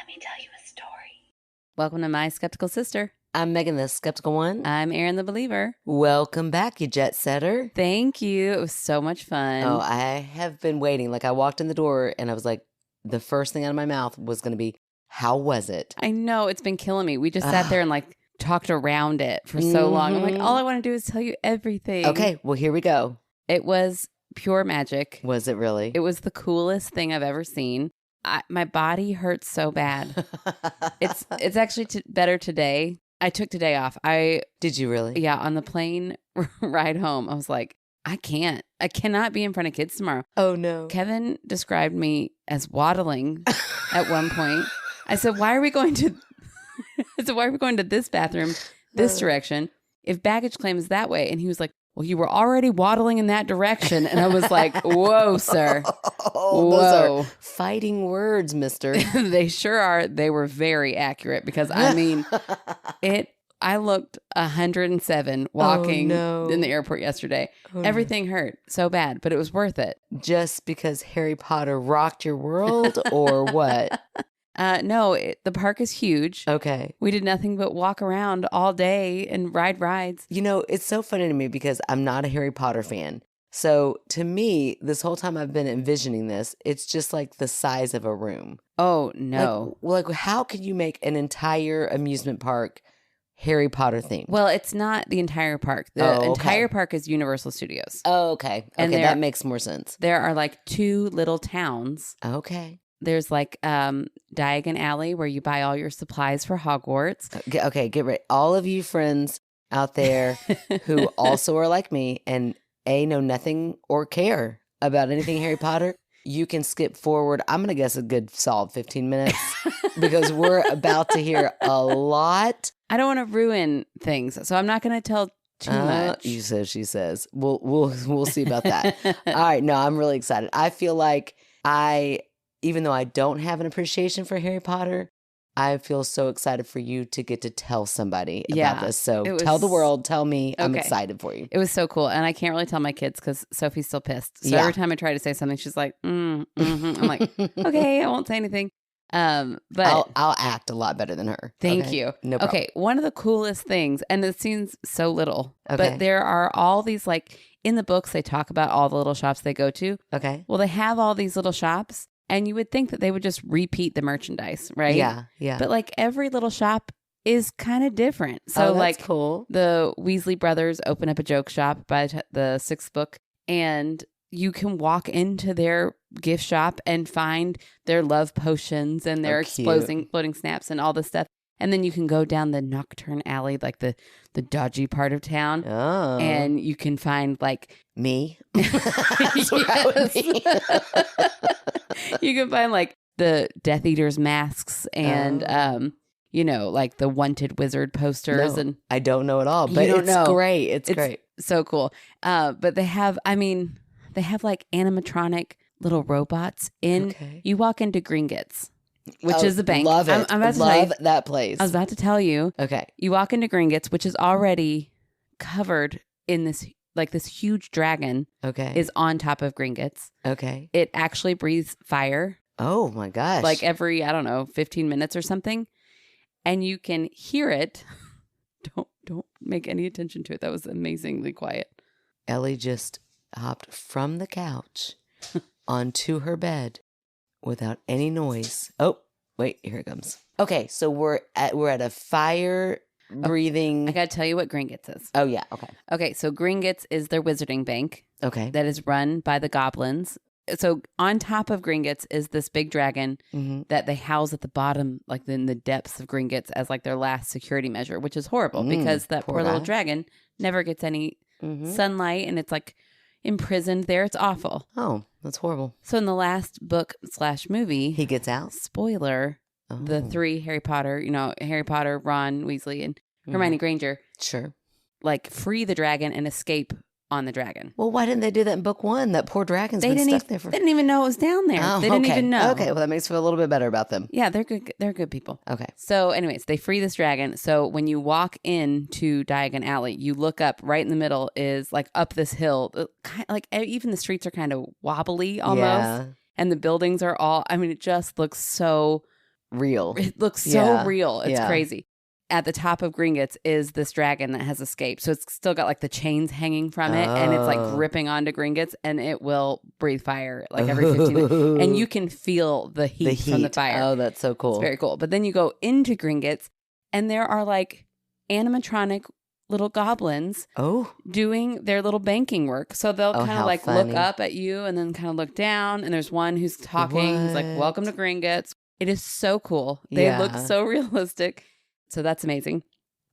me tell you a story. Welcome to My Skeptical Sister. I'm Megan, the skeptical one. I'm Erin, the believer. Welcome back, you jet setter. Thank you. It was so much fun. Oh, I have been waiting. Like, I walked in the door and I was like, the first thing out of my mouth was going to be, how was it? I know, it's been killing me. We just sat there and like talked around it for so long. I'm like, all I want to do is tell you everything. Okay, well, here we go. It was pure magic. Was it really? It was the coolest thing I've ever seen. My body hurts so bad. It's actually better today. I took today off. Did you really? Yeah, on the plane ride home, I was like, I cannot be in front of kids tomorrow. Oh, no. Kevin described me as waddling at one point. I said, why are we going to this bathroom, this direction, if baggage claim is that way? And he was like, well, you were already waddling in that direction. And I was like, whoa, sir. Oh, whoa. Those are fighting words, mister. They sure are. They were very accurate because, I mean, I looked 107 walking in the airport yesterday. Oh, everything hurt so bad, but it was worth it. Just because Harry Potter rocked your world or what? No, the park is huge. Okay. We did nothing but walk around all day and ride rides. You know, it's so funny to me because I'm not a Harry Potter fan. So to me, this whole time I've been envisioning this, it's just like the size of a room. Oh, no. Like how could you make an entire amusement park Harry Potter themed? Well, it's not the entire park. The entire park is Universal Studios. Oh, okay. And that makes more sense. There are like 2 little towns. Okay. There's like Diagon Alley where you buy all your supplies for Hogwarts. Okay, get ready. All of you friends out there who also are like me and know nothing or care about anything Harry Potter, you can skip forward. I'm going to guess a good solid 15 minutes because we're about to hear a lot. I don't want to ruin things, so I'm not going to tell too much. You says, she says. We'll see about that. All right, no, I'm really excited. I feel like even though I don't have an appreciation for Harry Potter, I feel so excited for you to get to tell somebody about this. So tell the world, tell me, I'm excited for you. It was so cool. And I can't really tell my kids because Sophie's still pissed. So every time I try to say something, she's like, I'm like, okay, I won't say anything. But I'll act a lot better than her. Thank you. No problem. Okay, one of the coolest things, and it seems so little, but there are all these, like, in the books, they talk about all the little shops they go to. Okay. Well, they have all these little shops. And you would think that they would just repeat the merchandise, right? Yeah. But like every little shop is kind of different. So that's like cool. The Weasley brothers open up a joke shop by the 6th book, and you can walk into their gift shop and find their love potions and their exploding snaps and all this stuff. And then you can go down the Nocturne Alley, like the dodgy part of town. Oh. And you can find like... Me? That's what I would be. You can find like the Death Eater's masks and, like the Wanted Wizard posters. No, and I don't know at all, but it's great. It's great. So cool. But they have like animatronic little robots in... Okay. You walk into Gringotts, which is the bank. Love it. I'm about to love that place. I was about to tell you. Okay. You walk into Gringotts, which is already covered in this huge dragon. Okay. Is on top of Gringotts. Okay. It actually breathes fire. Oh my gosh. Like every, 15 minutes or something. And you can hear it. Don't make any attention to it. That was amazingly quiet. Ellie just hopped from the couch onto her bed without any noise. Oh, wait, here it comes. Okay, so we're at a fire breathing. I gotta tell you what Gringotts is. Oh yeah, Okay, so Gringotts is their wizarding bank. Okay. That is run by the goblins. So on top of Gringotts is this big dragon that they house at the bottom, like in the depths of Gringotts as like their last security measure, which is horrible because that poor little dragon never gets any sunlight and it's like imprisoned there. It's awful. Oh, that's horrible. So in the last book / movie, he gets out. Spoiler. The 3 Harry Potter, Harry Potter, Ron Weasley, and Hermione Granger. Sure. Like free the dragon and escape on the dragon. Well, why didn't they do that in book 1? That poor dragon's been stuck there for... They didn't even know it was down there. They didn't even know. Okay, well, that makes me feel a little bit better about them. Yeah, they're good. They're good people. Okay. So anyways, they free this dragon. So when you walk into Diagon Alley, you look up, right in the middle is like up this hill. Like even the streets are kind of wobbly almost. Yeah. And the buildings are all, it just looks so real. It looks so real. It's crazy. At the top of Gringotts is this dragon that has escaped. So it's still got like the chains hanging from it and it's like gripping onto Gringotts and it will breathe fire like every 15 minutes. And you can feel the heat from the fire. Oh, that's so cool. It's very cool. But then you go into Gringotts and there are like animatronic little goblins doing their little banking work. So they'll kind of like look up at you and then kind of look down. And there's one who's talking. He's like, welcome to Gringotts. It is so cool. They look so realistic. So that's amazing.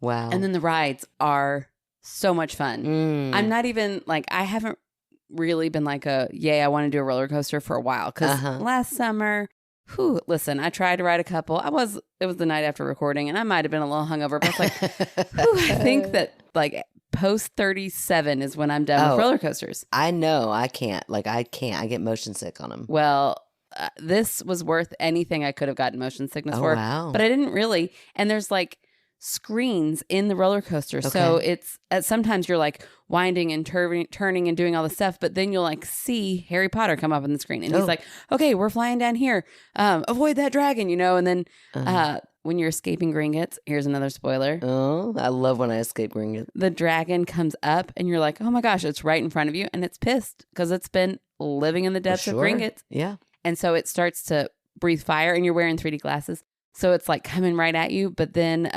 Wow. And then the rides are so much fun. I'm not even like, I haven't really been like I want to do a roller coaster for a while. Because last summer, listen, I tried to ride a couple. It was the night after recording and I might have been a little hungover. But I was like, I think that like post 37 is when I'm done with roller coasters. I know. I can't. I get motion sick on them. Well, this was worth anything I could have gotten motion sickness for. Wow. But I didn't really. And there's like screens in the roller coaster. Okay. So it's sometimes you're like winding and turning and doing all this stuff. But then you'll like see Harry Potter come up on the screen. And he's like, okay, we're flying down here. Avoid that dragon, And then when you're escaping Gringotts, here's another spoiler. Oh, I love when I escape Gringotts. The dragon comes up and you're like, oh my gosh, it's right in front of you. And it's pissed because it's been living in the depths of Gringotts. Yeah. And so it starts to breathe fire and you're wearing 3D glasses. So it's like coming right at you. But then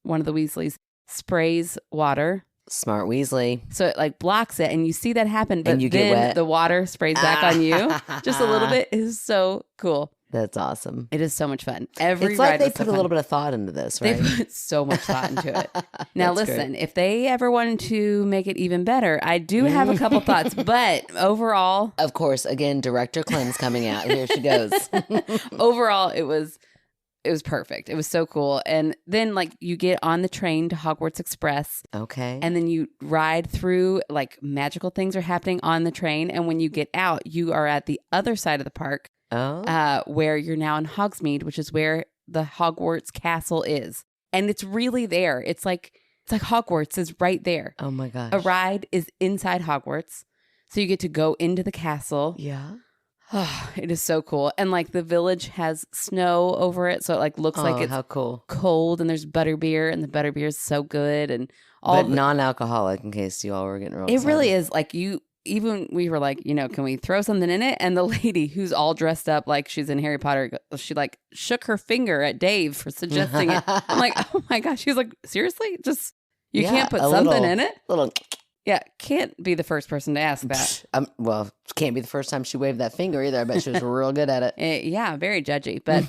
one of the Weasleys sprays water. Smart Weasley. So it like blocks it and you see that happen. But and you then get wet. The water sprays back on you just a little bit. It is so cool. That's awesome. It is so much fun. It's like they put a little bit of thought into this, right? They put so much thought into it. Now, listen, if they ever wanted to make it even better, I do have a couple thoughts. But overall... Of course, again, Director Clem's coming out. Here she goes. Overall, it was perfect. It was so cool. And then like you get on the train to Hogwarts Express. Okay. And then you ride through, like magical things are happening on the train. And when you get out, you are at the other side of the park. Where you're now in Hogsmeade, which is where the Hogwarts castle is. And it's really there. It's like Hogwarts is right there. Oh my gosh. A ride is inside Hogwarts. So you get to go into the castle. Yeah. Oh, it is so cool. And like the village has snow over it. So it like looks like it's how cool. Cold and there's butterbeer and the butterbeer is so good and but non-alcoholic in case you all were getting real excited. It really is like even we were like, can we throw something in it? And the lady who's all dressed up like she's in Harry Potter, she like shook her finger at Dave for suggesting it. I'm like, oh my gosh. She was like, seriously? Just, you can't put something in it? Yeah, can't be the first person to ask that. Well, can't be the first time she waved that finger either. I bet she was real good at it. Yeah, very judgy. But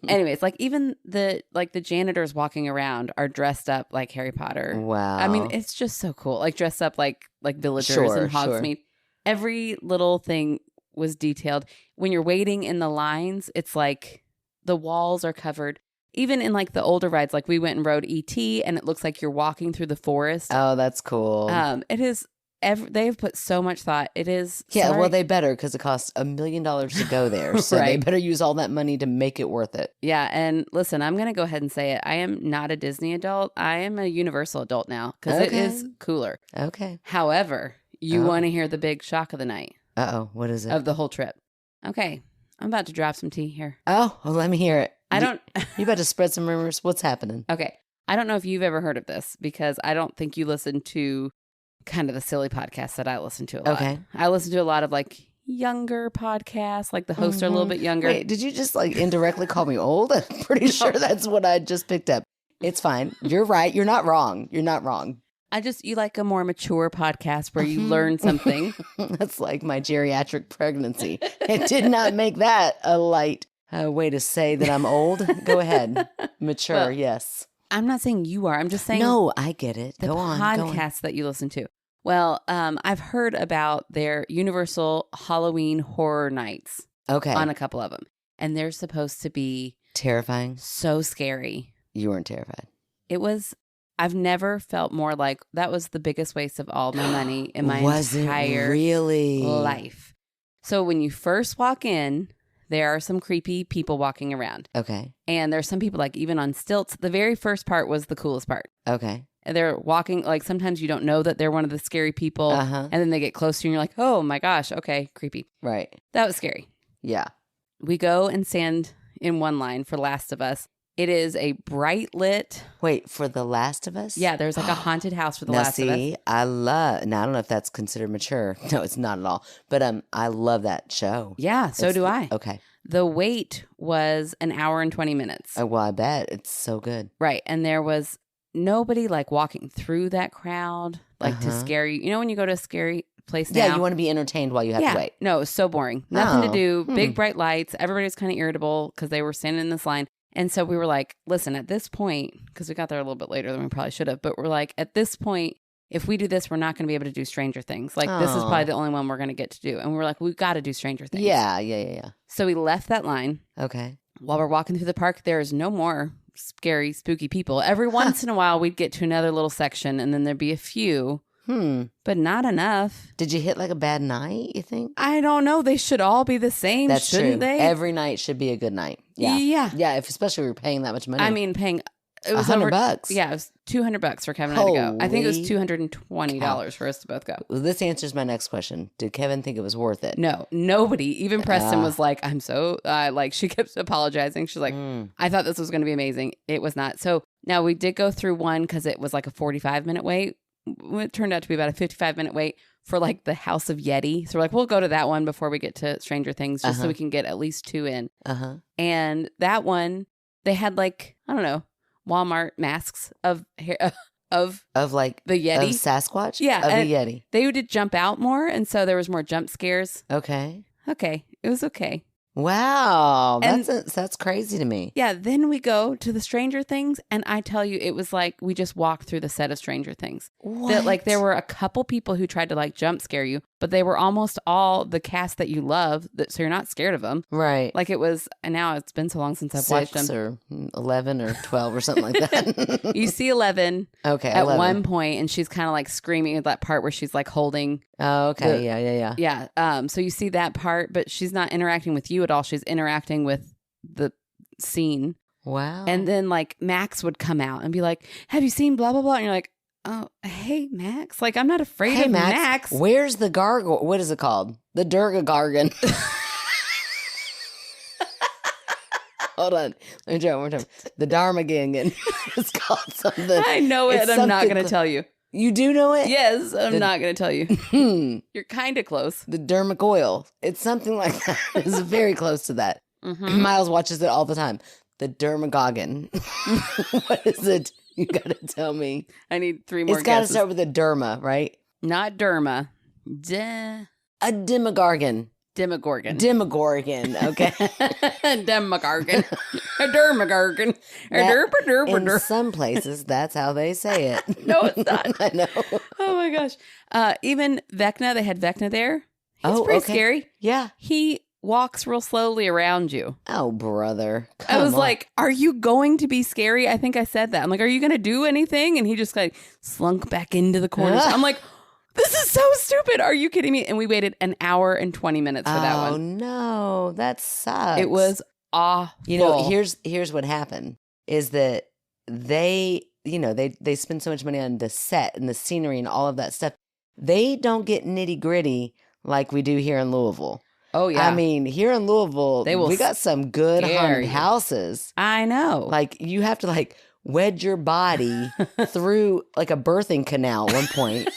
anyways, like even the janitors walking around are dressed up like Harry Potter. Wow. I mean, it's just so cool. Like dressed up like villagers in Hogsmeade. Sure. Every little thing was detailed. When you're waiting in the lines, it's like the walls are covered. Even in like the older rides, like we went and rode E.T. and it looks like you're walking through the forest. Oh, that's cool. It is. They've put so much thought. It is. Yeah, well, they better because it costs $1 million to go there. So they better use all that money to make it worth it. Yeah. And listen, I'm going to go ahead and say it. I am not a Disney adult. I am a Universal adult now because it is cooler. Okay. However, you want to hear the big shock of the night. Uh-oh. What is it? Of the whole trip. Okay. I'm about to drop some tea here. Oh, well, let me hear it. You about to spread some rumors. What's happening? Okay. I don't know if you've ever heard of this because I don't think you listen to kind of the silly podcasts that I listen to a lot. Okay. I listen to a lot of like younger podcasts, like the hosts are a little bit younger. Wait, did you just like indirectly call me old? I'm pretty sure that's what I just picked up. It's fine. You're right. You're not wrong. You're not wrong. You like a more mature podcast where you learn something. That's like my geriatric pregnancy. It did not make that a light way to say that I'm old. Go ahead. Mature, well, yes. I'm not saying you are. I'm just saying. No, I get it. The podcasts that you listen to. Well, I've heard about their Universal Halloween Horror Nights. Okay. On a couple of them. And they're supposed to be terrifying. So scary. You weren't terrified. It was. I've never felt more like that was the biggest waste of all my money in my entire life. So when you first walk in, there are some creepy people walking around. Okay. And there's some people like even on stilts. The very first part was the coolest part. Okay. And they're walking, like sometimes you don't know that they're one of the scary people. And then they get close to you and you're like, oh my gosh, okay, creepy. Right. That was scary. Yeah. We go and stand in one line for Last of Us. It is a bright lit. Wait, for The Last of Us? Yeah, there's like a haunted house for The Now, Last of Us. see, I love. Now I don't know if that's considered mature. No, it's not at all. But I love that show. Yeah, so do I. Okay. The wait was an hour and 20 minutes. Oh, well, I bet it's so good. Right, and there was nobody like walking through that crowd, like to scare you. You know when you go to a scary place now? Yeah, you want to be entertained while you have to wait. No, it was so boring. Nothing to do. Big bright lights. Everybody was kind of irritable because they were standing in this line. And so we were like, listen, at this point, because we got there a little bit later than we probably should have, but we're like, at this point, if we do this, we're not going to be able to do Stranger Things. Like, this is probably the only one we're going to get to do. And we're like, we've got to do Stranger Things. Yeah. So we left that line. Okay. While we're walking through the park, there's no more scary, spooky people. Every once in a while, we'd get to another little section, and then there'd be a few. But not enough. Did you hit like a bad night, you think? I don't know. They should all be the same, That's shouldn't true. they? Every night should be a good night. Yeah. Yeah, especially if you're paying that much money. I mean, it was $100. Yeah, it was $200 for Kevin and I to go. I think it was $220 cow. for us to both go. Well, this answers my next question. Did Kevin think it was worth it? No, nobody. Even Preston was like, I'm so, like, she kept apologizing. She's like, I thought this was going to be amazing. It was not. So now we did go through one because it was like a 45-minute wait. It turned out to be about a 55-minute wait for like the House of Yeti. So we're like, we'll go to that one before we get to Stranger Things just so we can get at least 2 in. And that one, they had like, I don't know, Walmart masks of like the Yeti. Of Sasquatch? Yeah. Of the Yeti. They did jump out more. And so there was more jump scares. Okay. It was okay. Wow. And That's crazy to me. Yeah. Then we go to the Stranger Things. And I tell you, it was like we just walked through the set of Stranger Things. What? That, like, there were a couple people who tried to like jump scare you, but they were almost all the cast that you love. So you're not scared of them. Right. Like it was, and now it's been so long since I've watched them. 6 or 11 or 12 or something like that. You see 11 okay, at 11. one point, and she's kind of like screaming at that part where she's like holding. Oh, okay. Yeah. Yeah. So you see that part, but she's not interacting with you at all. She's interacting with the scene. Wow. And then like Max would come out and be like, have you seen blah, blah, blah? And you're like, oh, hey, Max. Like, I'm not afraid of Max. Where's the gargoyle? What is it called? The Dermagurken. Hold on. Let me try one more time. The Dermagurken. It's called something. I know it. I'm not going to tell you. You do know it? Yes, I'm not going to tell you. You're kind of close. The Dermagoyle. It's something like that. It's very close to that. Miles watches it all the time. The Dermagurken. What is it? You got to tell me. I need 3 more It's got to guesses. start with a derma, right? Not derma. A Demogorgon. Demagurken. Demogorgon, okay. Demagurken. A Dermagurken. A derpa. In some places, that's how they say it. No, it's not. I know. Oh my gosh. Even Vecna, they had Vecna there. He's pretty okay. scary. Yeah. He walks real slowly around you. Oh, brother. I was Come on. like, are you going to be scary? I think I said that. I'm like, are you going to do anything? And he just like slunk back into the corner. I'm like, this is so stupid. Are you kidding me? And we waited an hour and 20 minutes for that one. Oh, no. That sucks. It was awful. You know, here's what happened is that they spend so much money on the set and the scenery and all of that stuff. They don't get nitty gritty like we do here in Louisville. Oh, yeah. I mean, here in Louisville, we got some good haunted houses. I know. Like, you have to, like, wedge your body through, like, a birthing canal at one point.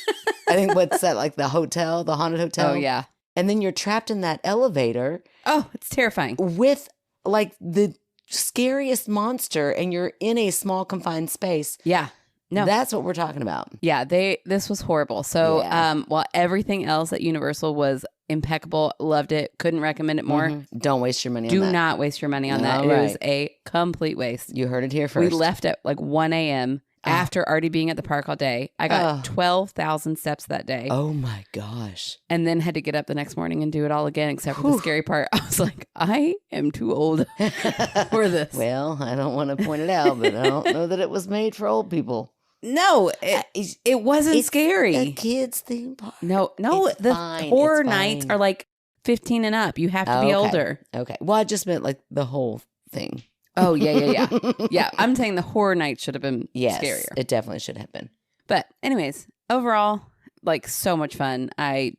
I think, what's that, like, the haunted hotel? Oh, yeah. And then you're trapped in that elevator. Oh, it's terrifying. With, like, the scariest monster, and you're in a small, confined space. Yeah. No. That's what we're talking about. Yeah, this was horrible. So, while everything else at Universal was impeccable, loved it, couldn't recommend it more. Don't waste your money on that. Do not waste your money on that. All It right. was a complete waste. You heard it here first. We left at like 1 a.m. after already being at the park all day. I got 12,000 steps that day. Oh my gosh. And then had to get up the next morning and do it all again, except for the scary part. I was like, I am too old for this. Well, I don't want to point it out, but I don't know that it was made for old people. No, it wasn't scary. A kid's theme park. No, It's the fine. horror It's nights fine. are like 15 and up. You have to be older. Okay. Well, I just meant like the whole thing. Oh, yeah. Yeah, I'm saying the horror night should have been scarier. It definitely should have been. But anyways, overall, like so much fun. I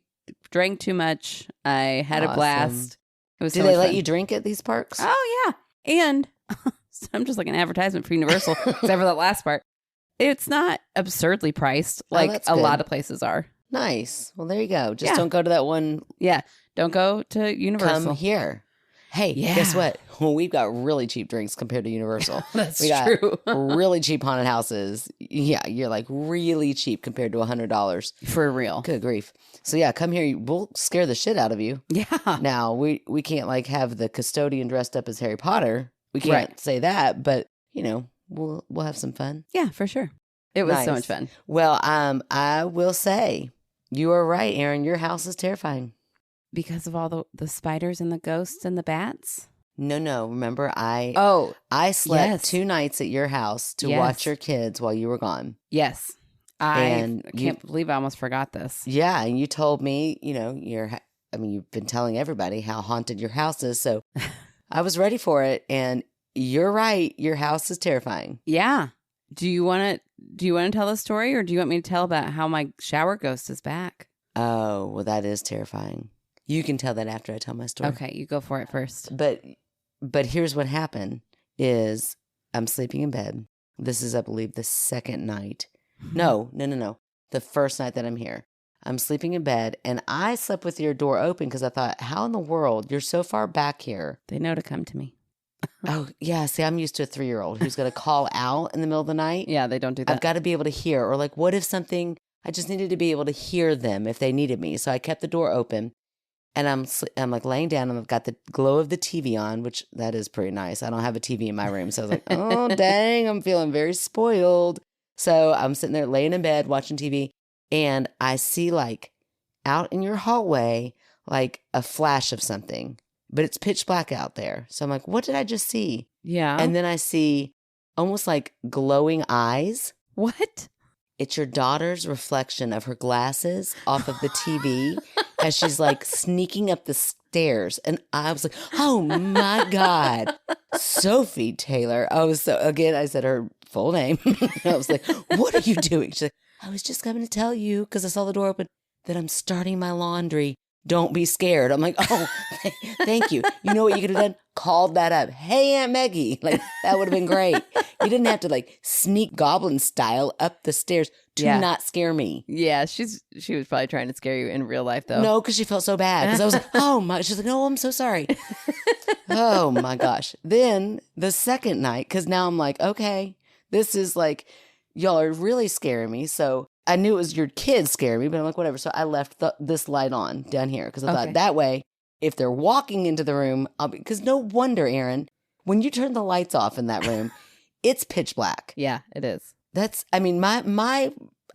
drank too much. I had a blast. It was Do so they much let fun. you drink at these parks? Oh, yeah. And I'm just like an advertisement for Universal, except for that last part. It's not absurdly priced like a lot of places are. Nice. Well, there you go. Just don't go to that one. Yeah. Don't go to Universal. Come here. Hey, guess what? Well, we've got really cheap drinks compared to Universal. That's true. Really cheap haunted houses. Yeah, you're like really cheap compared to $100. For real. Good grief. So yeah, come here. We'll scare the shit out of you. Yeah. Now, we can't like have the custodian dressed up as Harry Potter. We can't say that, but you know, we'll have some fun. Yeah, for sure. It was so much fun. Well, I will say you are right, Erin. Your house is terrifying. Because of all the spiders and the ghosts and the bats? No. Remember, I slept 2 nights at your house to watch your kids while you were gone. Yes. I can't believe I almost forgot this. Yeah, and you told me, you know, you've been telling everybody how haunted your house is, so I was ready for it, and you're right, your house is terrifying. Yeah. Do you want to tell the story, or do you want me to tell about how my shower ghost is back? Oh, well, that is terrifying. You can tell that after I tell my story. Okay, you go for it first. But here's what happened is I'm sleeping in bed. This is, I believe, the second night. No. The first night that I'm here. I'm sleeping in bed, and I slept with your door open because I thought, how in the world? You're so far back here. They know to come to me. Oh, yeah. See, I'm used to a 3-year-old who's going to call out in the middle of the night. Yeah, they don't do that. I've got to be able to hear. Or like, what if something, I just needed to be able to hear them if they needed me. So I kept the door open. And I'm like laying down, and I've got the glow of the TV on, which that is pretty nice. I don't have a TV in my room. So I was like, oh, dang, I'm feeling very spoiled. So I'm sitting there laying in bed watching TV, and I see like out in your hallway, like a flash of something, but it's pitch black out there. So I'm like, what did I just see? Yeah. And then I see almost like glowing eyes. What? It's your daughter's reflection of her glasses off of the TV as she's like sneaking up the stairs. And I was like, oh my God, Sophie Taylor. I said her full name. I was like, what are you doing? She's like, I was just coming to tell you, because I saw the door open, that I'm starting my laundry. Don't be scared. I'm like, oh, thank you. You know what you could have done? Called that up. Hey, Aunt Maggie. Like, that would have been great. You didn't have to like sneak goblin style up the stairs to not scare me. Yeah, she was probably trying to scare you in real life, though. No, because she felt so bad. Because I was like, oh my. She's like, no, I'm so sorry. Oh my gosh. Then the second night, because now I'm like, okay, this is like, y'all are really scaring me. So I knew it was your kids scaring me, but I'm like, whatever. So I left this light on down here because I thought that way, if they're walking into the room, because no wonder, Erin, when you turn the lights off in that room, it's pitch black. Yeah, it is. I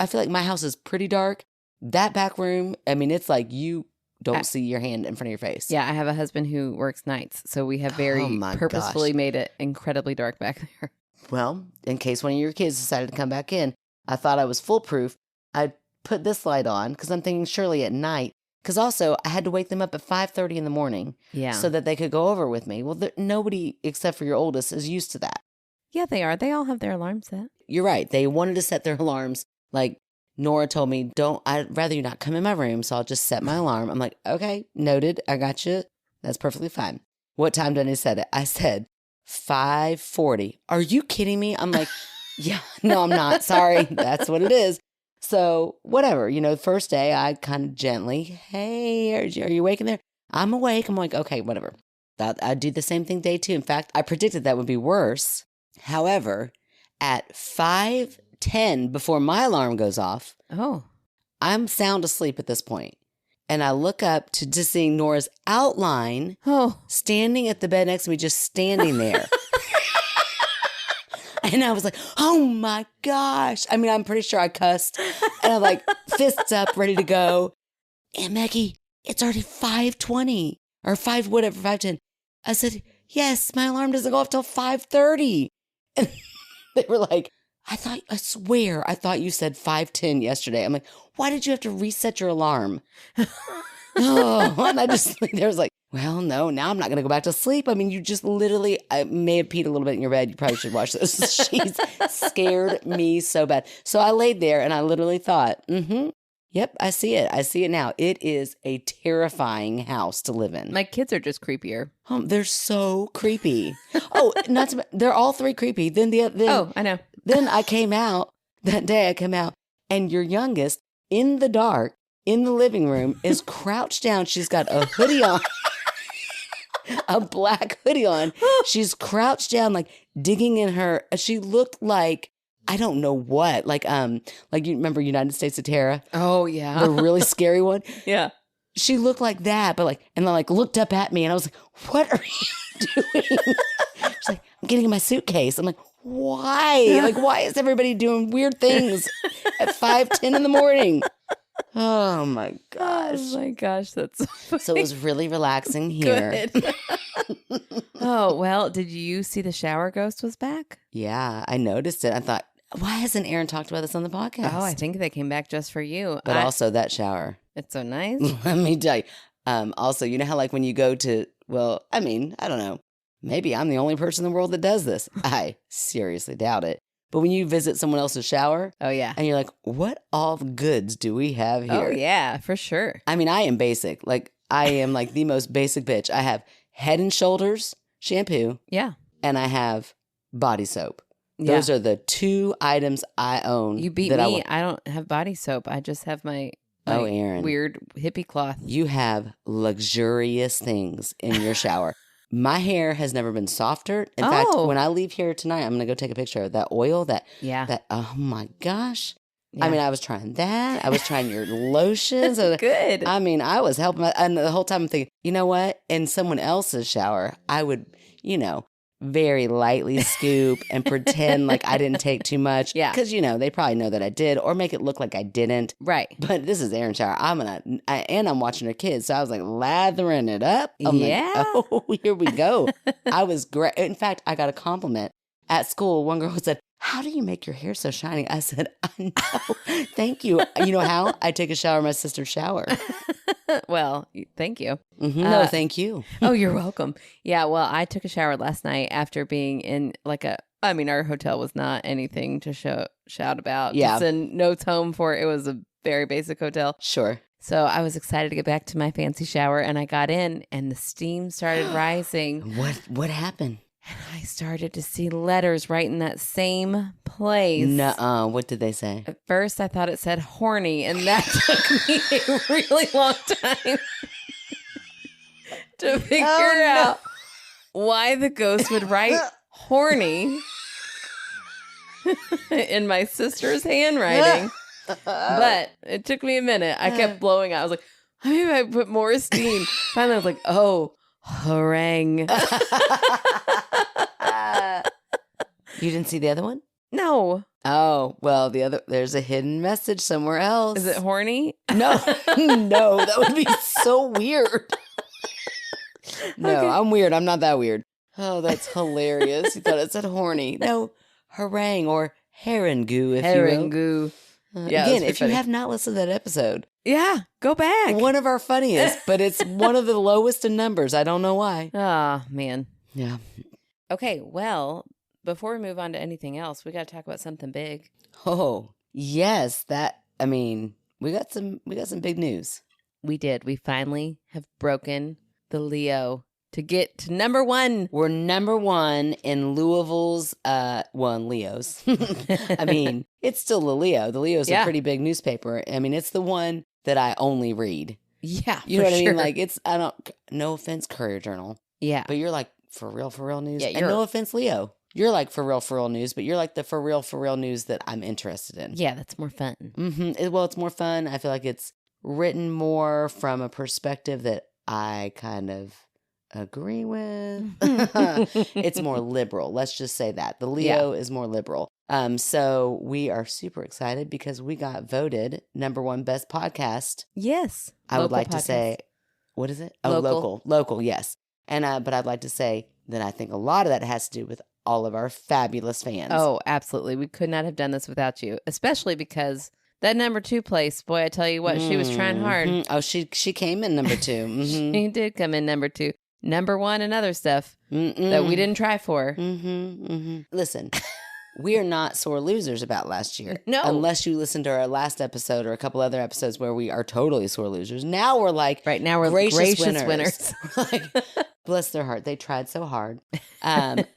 feel like my house is pretty dark. That back room, I mean, it's like you don't see your hand in front of your face. Yeah, I have a husband who works nights, so we have purposefully made it incredibly dark back there. Well, in case one of your kids decided to come back in, I thought I was foolproof. I put this light on because I'm thinking surely at night. Because also I had to wake them up at 5:30 in the morning, so that they could go over with me. Well, nobody except for your oldest is used to that. Yeah, they are. They all have their alarm set. You're right. They wanted to set their alarms. Like Nora told me, I'd rather you not come in my room, so I'll just set my alarm. I'm like, okay, noted. I got you. That's perfectly fine. What time did I set it? I said 5:40. Are you kidding me? I'm like, yeah, no, I'm not. Sorry. That's what it is. So whatever, first day I kind of gently, hey, are you awake in there? I'm awake. I'm like, okay, whatever. I'd do the same thing day 2. In fact, I predicted that would be worse. However, at 5:10 before my alarm goes off, I'm sound asleep at this point. And I look up to just seeing Nora's outline standing at the bed next to me, just standing there. And I was like, oh my gosh. I mean, I'm pretty sure I cussed. And I'm like, fists up, ready to go. And Maggie, it's already 5:20 or 5:10. I said, yes, my alarm doesn't go off till 5:30. And they were like, I swear, I thought you said 5:10 yesterday. I'm like, why did you have to reset your alarm? And I just, there was like, well, no, now I'm not going to go back to sleep. I mean, you just literally, I may have peed a little bit in your bed. You probably should watch this. She's scared me so bad. So I laid there and I literally thought, Yep, I see it. I see it now. It is a terrifying house to live in. My kids are just creepier. They're so creepy. They're all three creepy. Then I know. Then I came out that day. And your youngest in the dark in the living room is crouched down. She's got a hoodie on, a black hoodie on. She's crouched down, like digging in her. She looked like, I don't know what, like you remember United States of Terror? Oh yeah, the really scary one. Yeah, she looked like that, but and then looked up at me, and I was like, "What are you doing?" She's like, "I'm getting in my suitcase." I'm like, "Why? Why is everybody doing weird things at 5:10 in the morning?" Oh my gosh! Oh my gosh, that's so funny. So it was really relaxing here. Good. Oh well, did you see the shower ghost was back? Yeah, I noticed it. I thought, why hasn't Aaron talked about this on the podcast? Oh, I think they came back just for you. But also that shower. It's so nice. Let me tell you. Also, you know how when you go to, I don't know. Maybe I'm the only person in the world that does this. I seriously doubt it. But when you visit someone else's shower. Oh, yeah. And you're like, what all goods do we have here? Oh, yeah, for sure. I mean, I am basic. I am the most basic bitch. I have Head and Shoulders shampoo. Yeah. And I have body soap. Those are the two items I own. You beat me. I don't have body soap. I just have my Aaron, weird hippie cloth. You have luxurious things in your shower. My hair has never been softer. In fact, when I leave here tonight, I'm going to go take a picture of that oil. Oh my gosh. Yeah. I mean, I was trying that. I was trying your lotions. Good. I mean, I was helping. And the whole time I'm thinking, you know what? In someone else's shower, I would, very lightly scoop and pretend like I didn't take too much. Yeah. Because, they probably know that I did, or make it look like I didn't. Right. But this is Aaron's shower. I'm watching her kids. So I was lathering it up. I'm here we go. I was great. In fact, I got a compliment at school. One girl said, "How do you make your hair so shiny?" I said, "I know. Thank you." You know how? I take a shower in my sister's shower. Well, thank you. Mm-hmm. No, thank you. Oh, you're welcome. Yeah, well, I took a shower last night after being in our hotel was not anything to shout about. Yeah. Just in notes home for it was a very basic hotel. Sure. So I was excited to get back to my fancy shower, and I got in, and the steam started rising. What happened? And I started to see letters right in that same place. Nuh-uh. What did they say? At first, I thought it said horny, and that took me a really long time to figure out why the ghost would write horny in my sister's handwriting. But it took me a minute. I kept blowing out. I was like, maybe I put more steam. Finally, I was like, oh, harangue. You didn't see the other one? No. Oh, well, there's a hidden message somewhere else. Is it horny? No, no, that would be so weird. No, okay. I'm weird. I'm not that weird. Oh, that's hilarious. You thought it said horny. No, harangue or herringoo, if you will. Herringoo. Yeah, again, if you have not listened to that episode. Yeah, go back. One of our funniest, but it's one of the lowest in numbers. I don't know why. Ah, man. Yeah. Okay, well, before we move on to anything else, we got to talk about something big. Oh, yes. We got some big news. We did. We finally have broken the Leo to get to number one. We're number one in Louisville's, Leo's. I mean, it's still the Leo. The Leo's a pretty big newspaper. I mean, it's the one that I only read. Yeah, you know what I mean? No offense, Courier Journal. Yeah. But you're for real news. Yeah, and no offense, Leo. You're for real news, but you're the for real news that I'm interested in. Yeah, that's more fun. Mm-hmm. Well, it's more fun. I feel like it's written more from a perspective that I kind of agree with. It's more liberal. Let's just say that. The Leo is more liberal. So we are super excited because we got voted number one best podcast. Yes. I would like to say, what is it? Oh, local. Yes. And, but I'd like to say that I think a lot of that has to do with all of our fabulous fans. Oh, absolutely. We could not have done this without you, especially because that number two place, boy, I tell you what, she was trying hard. Oh, she came in number two. Mm-hmm. She did come in number two. Number one and other stuff that we didn't try for. Listen, we are not sore losers about last year. No. Unless you listen to our last episode or a couple other episodes where we are totally sore losers. Now we're like, right now we're gracious winners. We're like, bless their heart. They tried so hard.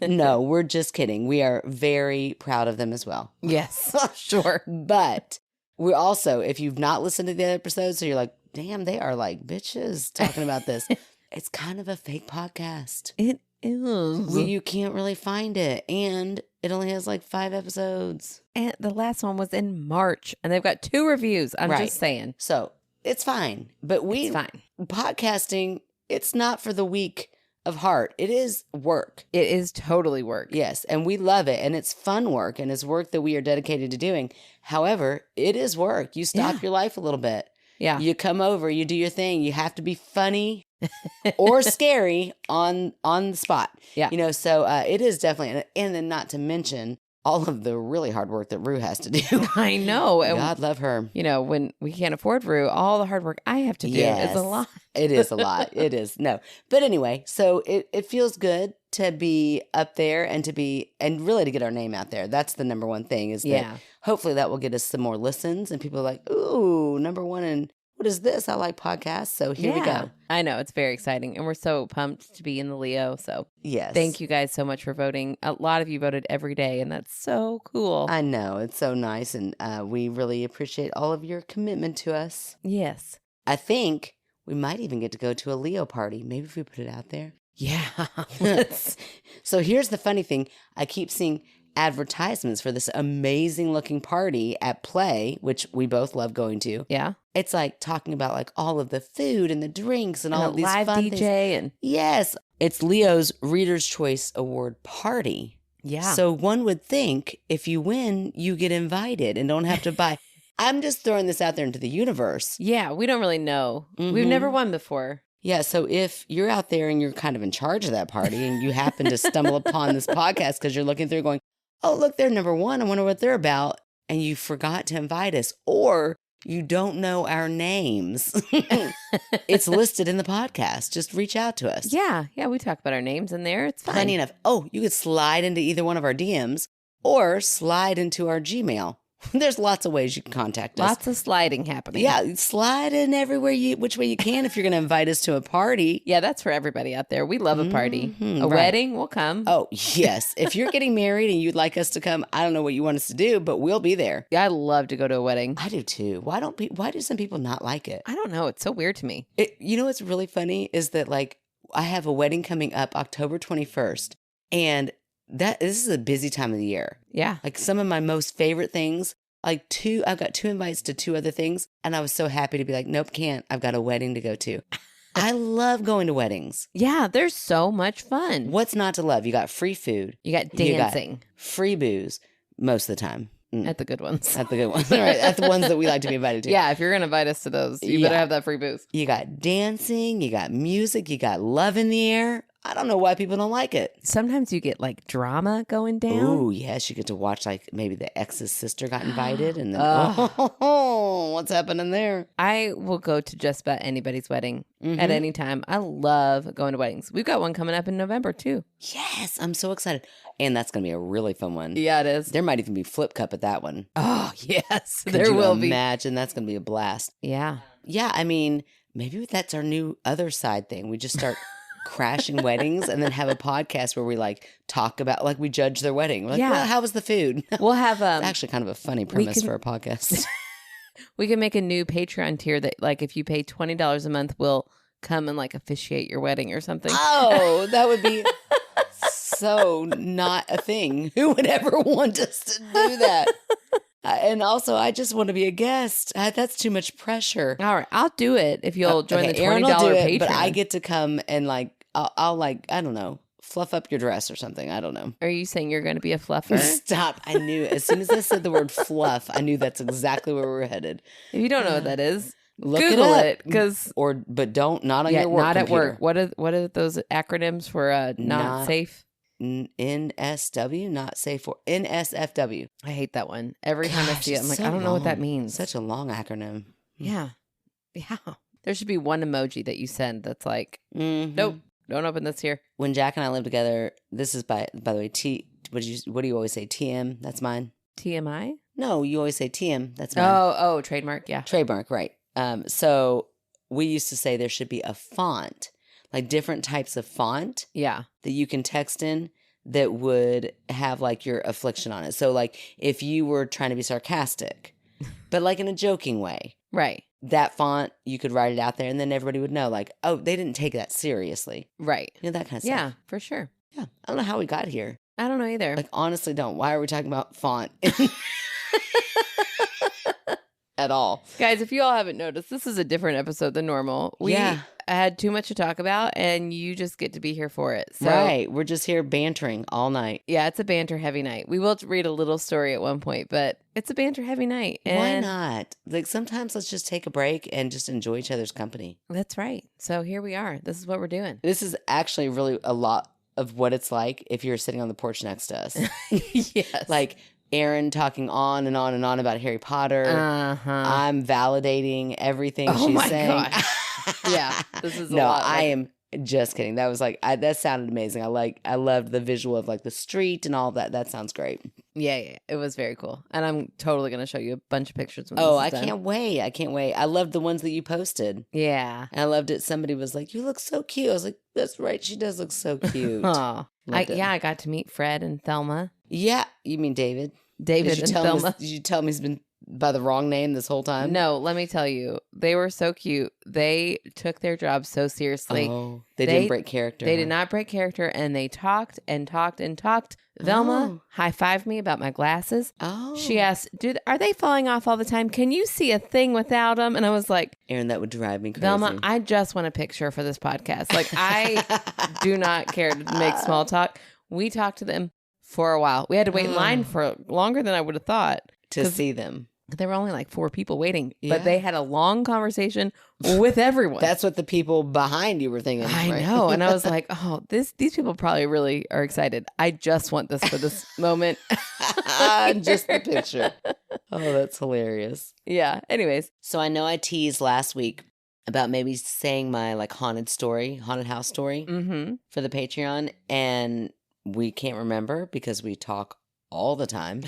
No, we're just kidding. We are very proud of them as well. Yes, sure. But we're also, if you've not listened to the other episodes, so you're like, damn, they are like bitches talking about this. It's kind of a fake podcast. It is. You can't really find it. And it only has like 5 episodes. And the last one was in March, and they've got 2 reviews. I'm just saying. So it's fine. But It's fine. Podcasting, it's not for the weak of heart. It is work. It is totally work. Yes. And we love it. And it's fun work. And it's work that we are dedicated to doing. However, it is work. You stop your life a little bit. Yeah. You come over, you do your thing. You have to be funny or scary on the spot. Yeah. You know, so it is definitely, and then not to mention all of the really hard work that Rue has to do. I know. And God love her. you know, when we can't afford Rue, all the hard work I have to do is a lot. It is a lot. It is. No. But anyway, so it feels good to be up there and really to get our name out there. That's the number one thing is that hopefully that will get us some more listens and people are like, ooh, number one and what is this? I like podcasts. So here we go. I know. It's very exciting. And we're so pumped to be in the Leo. So yes. Thank you guys so much for voting. A lot of you voted every day, and that's so cool. I know. It's so nice. And we really appreciate all of your commitment to us. Yes. I think we might even get to go to a Leo party. Maybe if we put it out there. Yeah. So here's the funny thing. I keep seeing advertisements for this amazing looking party at Play, which we both love going to. Yeah. It's like talking about like all of the food and the drinks and all of these live fun DJ things. and Yes. It's Leo's Reader's Choice Award party. yeah. So one would think if you win, you get invited and don't have to buy. I'm just throwing this out there into the universe. Yeah, we don't really know. We've never won before. Yeah, so if you're out there and you're kind of in charge of that party and you happen to stumble upon this podcast because you're looking through going, oh, look, they're number one. I wonder what they're about. And you forgot to invite us or you don't know our names. It's listed in the podcast. Just reach out to us. Yeah. Yeah, we talk about our names in there. It's fine. Plenty enough. Oh, you could slide into either one of our DMs or slide into our Gmail. There's lots of ways you can contact us. Lots of sliding happening. Yeah, slide in everywhere which way you can if you're going to invite us to a party. Yeah, that's for everybody out there. We love a party. A right. wedding, we'll come. Oh, yes. If you're getting married and you'd like us to come, I don't know what you want us to do, but we'll be there. Yeah, I love to go to a wedding. I do too. Why do some people not like it? I don't know. It's so weird to me. You know what's really funny is that like I have a wedding coming up October 21st and this is a busy time of the year. Yeah. Like some of my most favorite things. I've got 2 invites to 2 other things. And I was so happy to be like, nope, can't. I've got a wedding to go to. I love going to weddings. Yeah, they're so much fun. What's not to love? You got free food. You got dancing. You got free booze most of the time. At the good ones. At the good ones. All right. At the ones that we like to be invited to. Yeah, if you're going to invite us to those, you better have that free booze. You got dancing. You got music. You got love in the air. I don't know why people don't like it. Sometimes you get like drama going down. Oh, yes. You get to watch like maybe the ex's sister got invited and then, what's happening there? I will go to just about anybody's wedding at any time. I love going to weddings. We've got one coming up in November too. Yes. I'm so excited. And that's going to be a really fun one. Yeah, it is. There might even be flip cup at that one. Oh, yes. Could there you will be. Imagine that's going to be a blast. Yeah. Yeah. I mean, maybe that's our new other side thing. We just start crashing weddings and then have a podcast where we like talk about like we judge their wedding. We're like, well, how was the food? We'll have it's actually kind of a funny premise for a podcast. We can make a new Patreon tier that like if you pay $20 a month, we'll come and like officiate your wedding or something. Oh, that would be so not a thing. Who would ever want us to do that? And also, I just want to be a guest. That's too much pressure. All right, I'll do it if you'll join the $20 Aaron will do it, Patreon. but I get to come and like I'll like I don't know, fluff up your dress or something. I don't know. Are you saying you're going to be a fluffer? Stop! I knew as soon as I said the word fluff, I knew that's exactly where we're headed. If you don't know what that is, look Google it it because but don't not on your work not computer. at work. What are those acronyms for not safe? NSW, not safe for NSFW. I hate that one. Every time I see it, I'm like, I don't know what that means. Such a long acronym. Yeah. Yeah. There should be one emoji that you send that's like, nope, don't open this here. When Jack and I lived together, this is by the way, what do you always say? TM, that's mine. TMI? No, you always say TM, that's mine. Oh, trademark, yeah. Trademark, right. So we used to say there should be a font, like different types of font Yeah. that you can text in that would have like your affliction on it. So like if you were trying to be sarcastic, but like in a joking way. Right. That font, you could write it out there and then everybody would know like, oh, they didn't take that seriously. Right. You know, that kind of Yeah, stuff. for sure. Yeah. I don't know how we got here. I don't know either. Like, honestly, don't. Why are we talking about font at all? Guys, if you all haven't noticed, this is a different episode than normal. We had too much to talk about, and you just get to be here for it. So, right. We're just here bantering all night. Yeah, it's a banter heavy night. We will read a little story at one point, but it's a banter heavy night. And why not? Like, sometimes let's just take a break and just enjoy each other's company. That's right. So here we are. This is what we're doing. This is actually really a lot of what it's like if you're sitting on the porch next to us. Yes. Like Erin talking on and on and on about Harry Potter. Uh-huh. I'm validating everything she's saying. God. Yeah. This is a no, lot. I am just kidding. That was like, that sounded amazing. I loved the visual of like the street and all that. That sounds great. Yeah. It was very cool. And I'm totally going to show you a bunch of pictures. When Oh, this I is done. can't wait. I can't wait. I loved the ones that you posted. Yeah. And I loved it. Somebody was like, you look so cute. I was like, that's right. She does look so cute. Aw. Loved it. I got to meet Fred and Thelma. Yeah. You mean David? David and Thelma. Did you tell me he's been by the wrong name this whole time? No, let me tell you. They were so cute. They took their job so seriously. Oh, they didn't break character. They did not break character, and they talked and talked and talked. Velma high-fived me about my glasses. Oh. She asked, are they falling off all the time? Can you see a thing without them? And I was like, Erin, that would drive me crazy. Velma, I just want a picture for this podcast. Like, I do not care to make small talk. We talked to them for a while. We had to wait in line for longer than I would have thought. To see them. There were only like 4 people waiting, Yeah. but they had a long conversation with everyone. That's what the people behind you were thinking. I right? know. And I was like, oh, these people probably really are excited. I just want this for this moment. Just the picture. Oh, that's hilarious. Yeah. Anyways. So I know I teased last week about maybe saying my like haunted house story for the Patreon. And we can't remember because we talk all the time.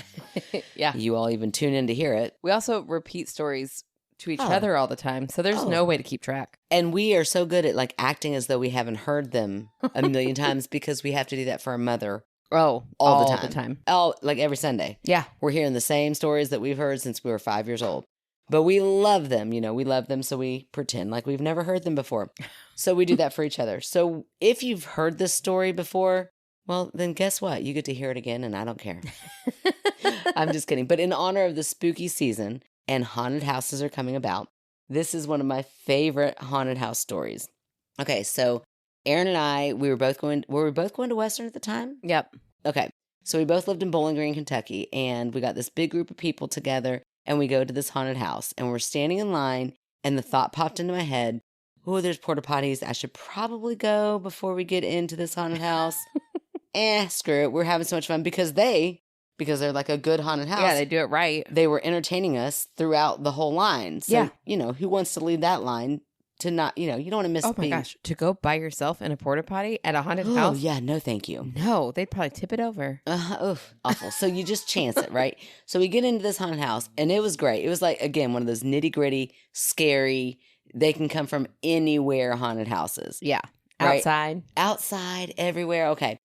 Yeah. You all even tune in to hear it. We also repeat stories to each other all the time. So there's no way to keep track. And we are so good at like acting as though we haven't heard them a million times because we have to do that for our mother. Oh, all the time. Like every Sunday. Yeah. We're hearing the same stories that we've heard since we were 5 years old. But we love them, we love them. So we pretend like we've never heard them before. So we do that for each other. So if you've heard this story before, well, then guess what? You get to hear it again, and I don't care. I'm just kidding. But in honor of the spooky season and haunted houses are coming about, this is one of my favorite haunted house stories. Okay, so Erin and I, were we both going to Western at the time? Yep. Okay, so we both lived in Bowling Green, Kentucky, and we got this big group of people together, and we go to this haunted house, and we're standing in line, and the thought popped into my head, oh, there's porta potties. I should probably go before we get into this haunted house. Screw it. We're having so much fun because they're like a good haunted house. Yeah, they do it right. They were entertaining us throughout the whole line. So, who wants to leave that line to not, you don't want to miss. Oh my gosh. To go by yourself in a porta potty at a haunted house? Oh, yeah. No, thank you. No, they'd probably tip it over. Awful. So you just chance it, right? So we get into this haunted house and it was great. It was like, again, one of those nitty gritty, scary, they can come from anywhere haunted houses. Yeah. Right? Outside, everywhere. Okay.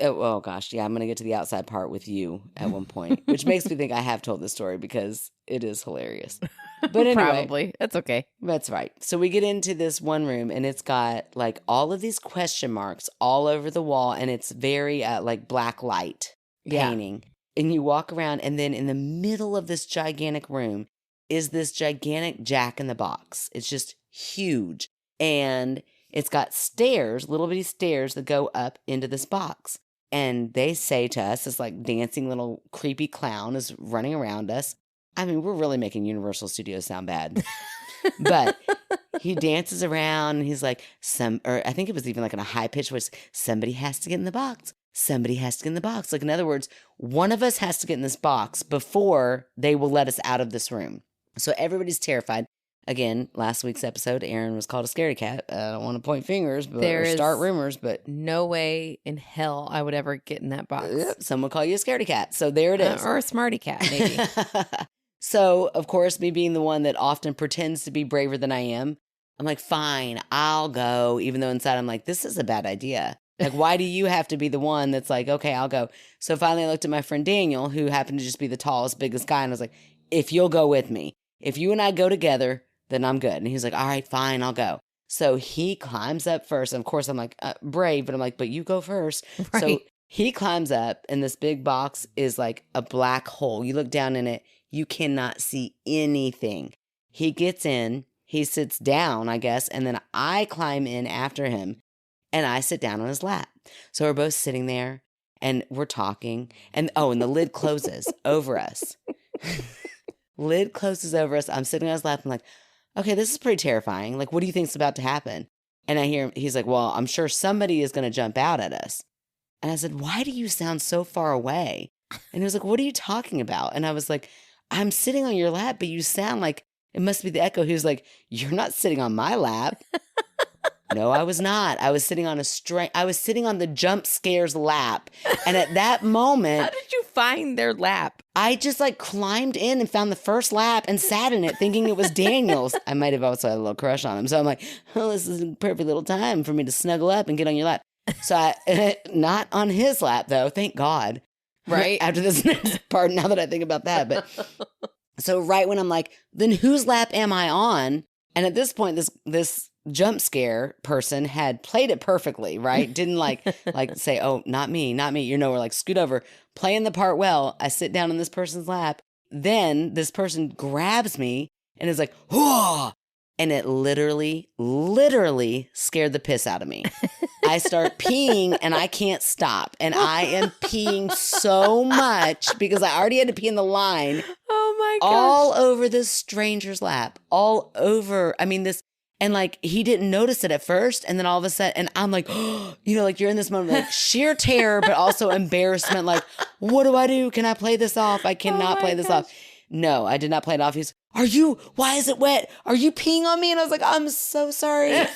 Oh gosh, yeah, I'm gonna get to the outside part with you at one point, which makes me think I have told this story because it is hilarious. But anyway, probably that's okay. That's right. So we get into this one room, and it's got like all of these question marks all over the wall, and it's very like black light painting. And you walk around, and then in the middle of this gigantic room is this gigantic Jack in the Box. It's just huge, and it's got stairs, little bitty stairs that go up into this box. And they say to us, this like dancing little creepy clown is running around us. I mean, we're really making Universal Studios sound bad. But he dances around and he's like, I think it was even like in a high pitched voice, somebody has to get in the box. Somebody has to get in the box. Like, in other words, one of us has to get in this box before they will let us out of this room. So everybody's terrified. again, last week's episode, Aaron was called a scaredy cat. I don't want to point fingers There or is start rumors, but no way in hell I would ever get in that box. some would call you a scaredy cat. So there it is. Or a smarty cat, maybe. So, of course, me being the one that often pretends to be braver than I am, I'm like, fine, I'll go. Even though inside I'm like, this is a bad idea. Like, why do you have to be the one that's like, okay, I'll go. So finally I looked at my friend Daniel, who happened to just be the tallest, biggest guy. And I was like, if you'll go with me, if you and I go together, then I'm good. And he's like, all right, fine, I'll go. So he climbs up first. And of course, I'm like, brave, but I'm like, but you go first. Right. So he climbs up, and this big box is like a black hole. You look down in it, you cannot see anything. He gets in, he sits down, I guess, and then I climb in after him, and I sit down on his lap. So we're both sitting there, and we're talking, and the lid closes over us. Lid closes over us. I'm sitting on his lap. I'm like, okay, this is pretty terrifying. Like, what do you think's about to happen? And I hear him, he's like, well, I'm sure somebody is going to jump out at us. And I said, why do you sound so far away? And he was like, what are you talking about? And I was like, I'm sitting on your lap, but you sound like it must be the echo. He was like, you're not sitting on my lap. No, I was not. I was sitting on I was sitting on the jump scare's lap. And at that moment, How did you find their lap? I just like climbed in and found the first lap and sat in it thinking it was Daniel's. I might have also had a little crush on him. So I'm like, oh, this is a perfect little time for me to snuggle up and get on your lap. So not on his lap though, thank God. Right. After this next part, now that I think about that. But so right when I'm like, then whose lap am I on? And at this point, this jump scare person had played it perfectly, right? Didn't like say, oh, not me. We're like, scoot over, playing the part well. I sit down on this person's lap. Then this person grabs me and is like, whoa. And it literally scared the piss out of me. I start peeing and I can't stop. And I am peeing so much because I already had to pee in the line. Oh my gosh. All over this stranger's lap. All over. I mean, this. And like, he didn't notice it at first. And then all of a sudden, and I'm like, oh, like you're in this moment, like sheer terror, but also embarrassment. Like, what do I do? Can I play this off? I cannot play this off. No, I did not play it off. He's, why is it wet? Are you peeing on me? And I was like, I'm so sorry.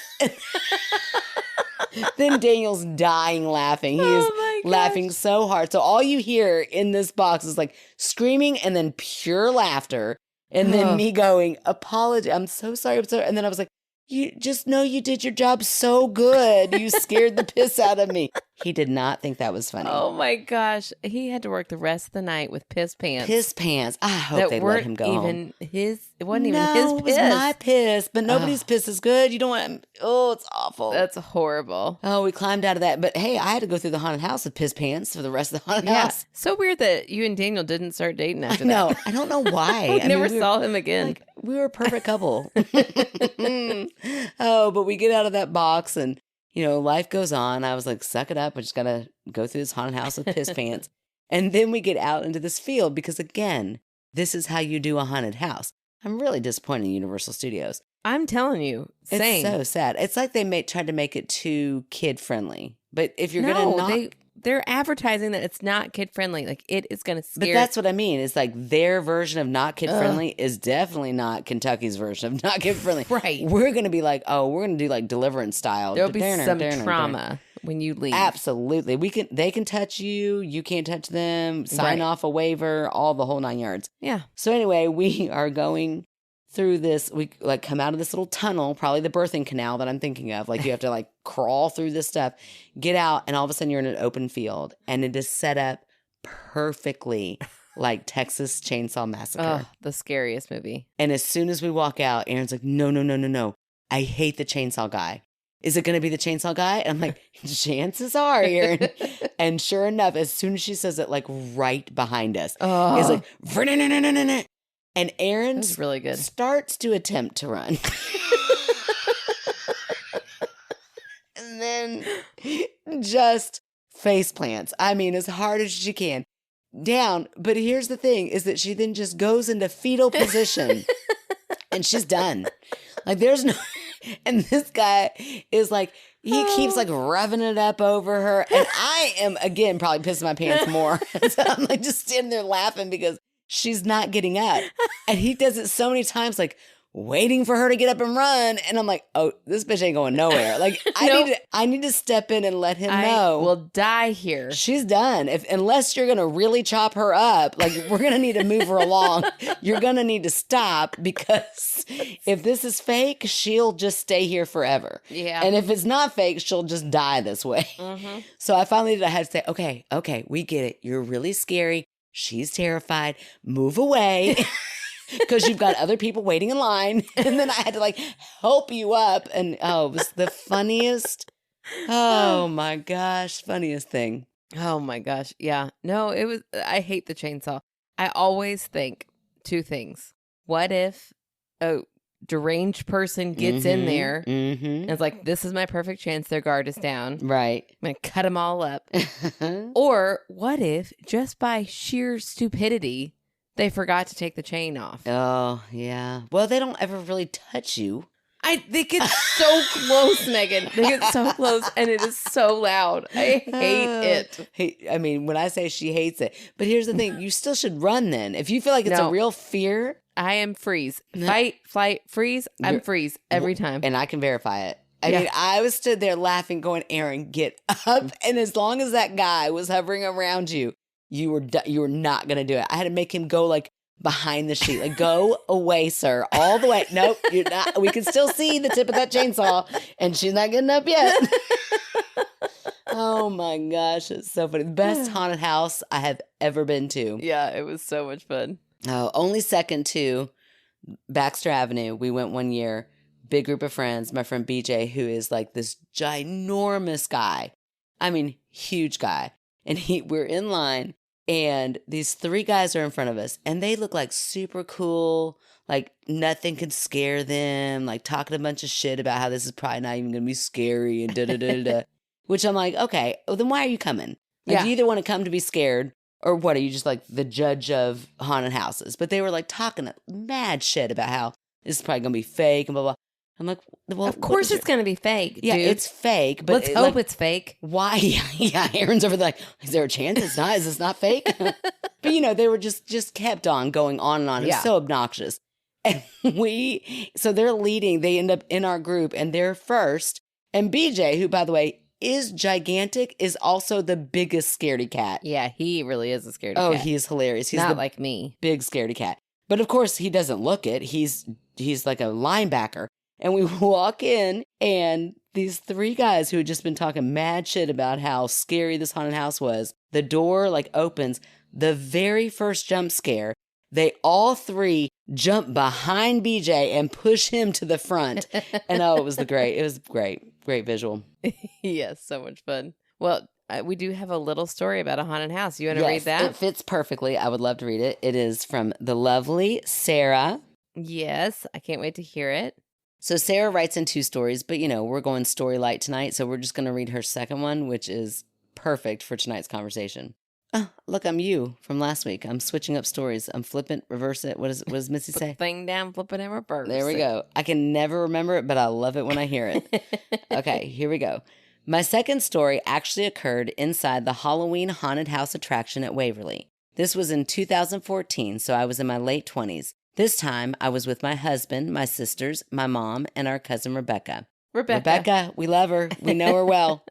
Then Daniel's dying laughing. He is laughing so hard. So all you hear in this box is like screaming and then pure laughter. And then me going, apology. I'm so sorry. And then I was like, you just know you did your job so good. You scared the piss out of me. He did not think that was funny. Oh my gosh. He had to work the rest of the night with piss pants. Piss pants. I hope they let him go home. It wasn't even his piss. It was my piss, but nobody's piss is good. You don't want, it's awful. That's horrible. Oh, we climbed out of that. But hey, I had to go through the haunted house with piss pants for the rest of the haunted house. So weird that you and Daniel didn't start dating after that. No, I don't know why. I never saw him again. Like, we were a perfect couple. Oh, but we get out of that box and, life goes on. I was like, suck it up. I just got to go through this haunted house with piss pants. And then we get out into this field because, again, this is how you do a haunted house. I'm really disappointed in Universal Studios. I'm telling you. Same. It's so sad. It's like they tried to make it too kid-friendly. But if you're going to not... They're advertising that it's not kid-friendly. Like, it is going to scare... But that's what I mean. It's like their version of not kid-friendly is definitely not Kentucky's version of not kid-friendly. Right. We're going to be like, we're going to do like Deliverance style. There'll be some trauma when you leave. Absolutely. They can touch you. You can't touch them. Sign off a waiver. All the whole 9 yards. Yeah. So anyway, we are going through this. We like come out of this little tunnel, probably the birthing canal that I'm thinking of. Like you have to like crawl through this stuff, get out, and all of a sudden you're in an open field, and it is set up perfectly like Texas Chainsaw Massacre. Oh, the scariest movie. And as soon as we walk out, Aaron's like, no. I hate the chainsaw guy. Is it going to be the chainsaw guy? And I'm like, chances are, Aaron. And sure enough, as soon as she says it, like right behind us, it's like, and Aaron was really good. Starts to attempt to run. And then just face plants. I mean, as hard as she can. Down. But here's the thing, is that she then just goes into fetal position. And she's done. Like, there's no... And this guy is like, he keeps like revving it up over her. And I am, again, probably pissing my pants more. So I'm like just standing there laughing because she's not getting up. And he does it so many times, like, waiting for her to get up and run. And I'm like, oh, this bitch ain't going nowhere. Like, I need to step in and let him know. I will die here. She's done. Unless you're going to really chop her up, like, we're going to need to move her along. You're going to need to stop, because if this is fake, she'll just stay here forever. Yeah. And if it's not fake, she'll just die this way. Mm-hmm. So I finally had to say, okay, we get it. You're really scary. She's terrified. Move away. Because you've got other people waiting in line. And then I had to like help you up. And it was the funniest. Oh my gosh. Funniest thing. Oh my gosh. Yeah. No, I hate the chainsaw. I always think two things. What if a deranged person gets in there and it's like, this is my perfect chance, their guard is down. Right. I'm going to cut them all up. Or what if just by sheer stupidity, they forgot to take the chain off? Oh, yeah. Well, they don't ever really touch you. They get so close, Megan. They get so close, and it is so loud. I hate it. I mean, when I say she hates it. But here's the thing. You still should run then. If you feel like it's a real fear. I am freeze. Fight, flight, freeze. I'm freeze every time. And I can verify it. I mean, I was stood there laughing, going, Aaron, get up. And as long as that guy was hovering around you, you were not going to do it. I had to make him go like behind the sheet. Like, go away, sir. All the way. Nope, you're not. We can still see the tip of that chainsaw, and she's not getting up yet. Oh my gosh, it's so funny. The best haunted house I have ever been to. Yeah, it was so much fun. Oh, only second to Baxter Avenue. We went one year. Big group of friends. My friend BJ, who is like this ginormous guy. I mean, huge guy. And we're in line. And these three guys are in front of us, and they look like super cool, like nothing could scare them, like talking a bunch of shit about how this is probably not even going to be scary and da-da-da-da-da. Which I'm like, okay, well, then why are you coming? Like, you either want to come to be scared, or what, are you just like the judge of haunted houses? But they were like talking mad shit about how this is probably going to be fake and blah, blah. I'm like, well, of course it's going to be fake. Yeah, dude. it's fake. But let's hope it's fake. Why? Yeah, Aaron's over there like, is there a chance it's not? Is this not fake? But they were just kept on going on and on. It was so obnoxious. And so they're leading. They end up in our group, and they're first. And BJ, who, by the way, is gigantic, is also the biggest scaredy cat. Yeah, he really is a scaredy cat. Oh, he's hilarious. He's not like me. Big scaredy cat. But of course, he doesn't look it. He's like a linebacker. And we walk in, and these three guys who had just been talking mad shit about how scary this haunted house was, the door like opens. The very first jump scare, they all three jump behind BJ and push him to the front. And it was great visual. Yes, so much fun. Well, we do have a little story about a haunted house. You want to read that? It fits perfectly. I would love to read it. It is from the lovely Sarah. Yes, I can't wait to hear it. So Sarah writes in 2 stories, but we're going story light tonight, so we're just going to read her second one, which is perfect for tonight's conversation. Oh, look, I'm you from last week. I'm switching up stories. I'm flipping, reverse it. What does Missy say? Put the thing down, flip it, and reverse. There we go. I can never remember it, but I love it when I hear it. Okay, here we go. My second story actually occurred inside the Halloween haunted house attraction at Waverly. This was in 2014, so I was in my late 20s. This time, I was with my husband, my sisters, my mom, and our cousin Rebecca. Rebecca, we love her. We know her well.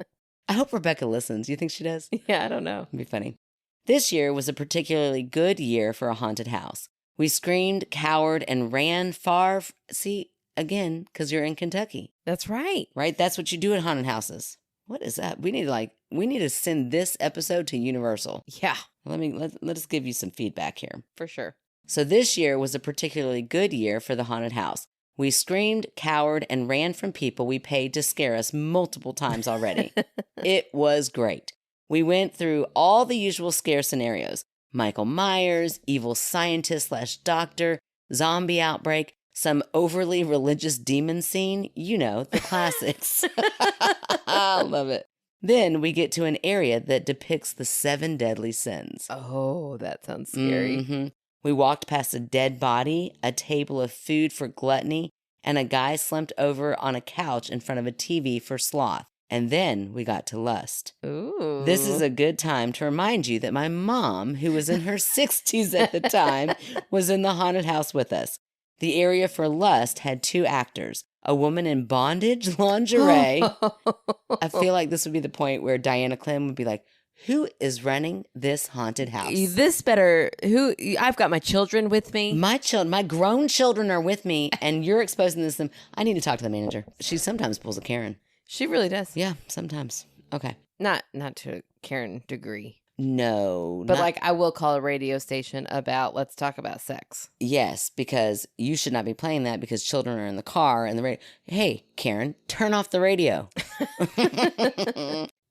I hope Rebecca listens. You think she does? Yeah, I don't know. It'd be funny. This year was a particularly good year for a haunted house. We screamed, cowered, and ran far. See, again, because you're in Kentucky. That's right. Right? That's what you do at haunted houses. What is that? We need to send this episode to Universal. Yeah. Let us give you some feedback here. For sure. So this year was a particularly good year for the haunted house. We screamed, cowered, and ran from people we paid to scare us multiple times already. It was great. We went through all the usual scare scenarios. Michael Myers, evil scientist/doctor, zombie outbreak, some overly religious demon scene. The classics. I love it. Then we get to an area that depicts the 7 deadly sins. Oh, that sounds scary. Mm-hmm. We walked past a dead body, a table of food for gluttony, and a guy slumped over on a couch in front of a TV for sloth. And then we got to lust. Ooh. This is a good time to remind you that my mom, who was in her 60s at the time, was in the haunted house with us. The area for lust had 2 actors, a woman in bondage lingerie. I feel like this would be the point where Diana Clem would be like, who is running this haunted house? I've got my children with me. My grown children are with me, and you're exposing this to them. I need to talk to the manager. She sometimes pulls a Karen. She really does. Yeah, sometimes. Okay. Not to a Karen degree. No. But like I will call a radio station about let's talk about sex. Yes, because you should not be playing that because children are in the car and the radio. Hey, Karen, turn off the radio.